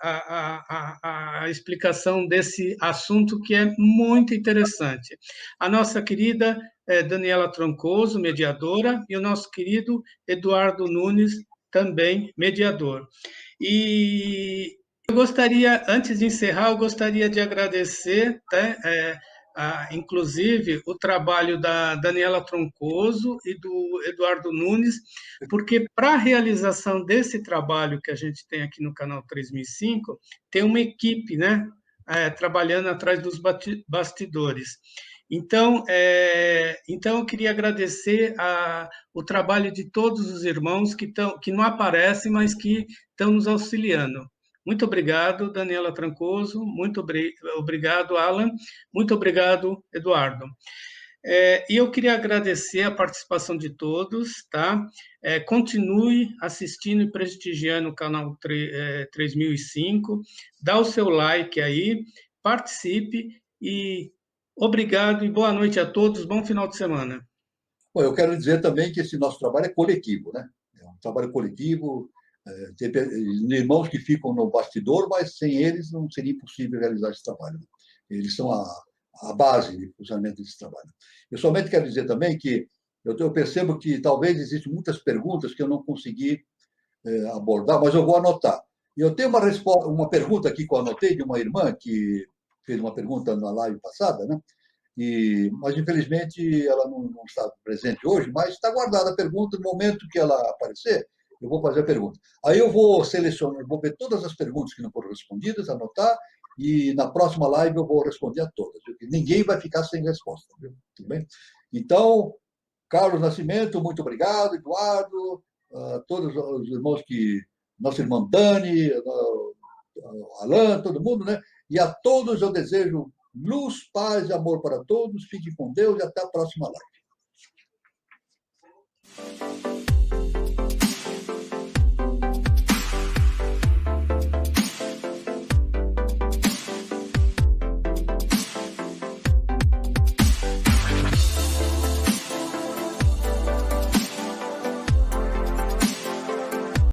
a explicação desse assunto que é muito interessante. A nossa querida Daniela Troncoso, mediadora, e o nosso querido Eduardo Nunes, também mediador. E eu gostaria, antes de encerrar, eu gostaria de agradecer, tá, inclusive, o trabalho da Daniela Troncoso e do Eduardo Nunes, porque para a realização desse trabalho que a gente tem aqui no canal 3005, tem uma equipe, né, trabalhando atrás dos bastidores. Então, eu queria agradecer o trabalho de todos os irmãos que não aparecem, mas que estão nos auxiliando. Muito obrigado, Daniela Trancoso. Muito obrigado, Alan. Muito obrigado, Eduardo. E eu queria agradecer a participação de todos, tá? Continue assistindo e prestigiando o canal 3005, dá o seu like aí, participe e obrigado e boa noite a todos, bom final de semana. Bom, eu quero dizer também que esse nosso trabalho é coletivo, né? É um trabalho coletivo, tem irmãos que ficam no bastidor, mas sem eles não seria impossível realizar esse trabalho. Eles são a base de funcionamento desse trabalho. Eu somente quero dizer também que eu percebo que talvez existem muitas perguntas que eu não consegui abordar, mas eu vou anotar. E eu tenho uma pergunta aqui que eu anotei de uma irmã que fez uma pergunta na live passada, né? Mas, infelizmente, ela não está presente hoje, mas está guardada a pergunta. No momento que ela aparecer, eu vou fazer a pergunta. Aí eu vou selecionar, vou ver todas as perguntas que não foram respondidas, anotar, e na próxima live eu vou responder a todas. Ninguém vai ficar sem resposta, viu? Tudo bem? Então, Carlos Nascimento, muito obrigado. Eduardo, todos os irmãos nossa irmã Dani, Alain, todo mundo, né? E a todos eu desejo luz, paz e amor para todos. Fiquem com Deus e até a próxima live.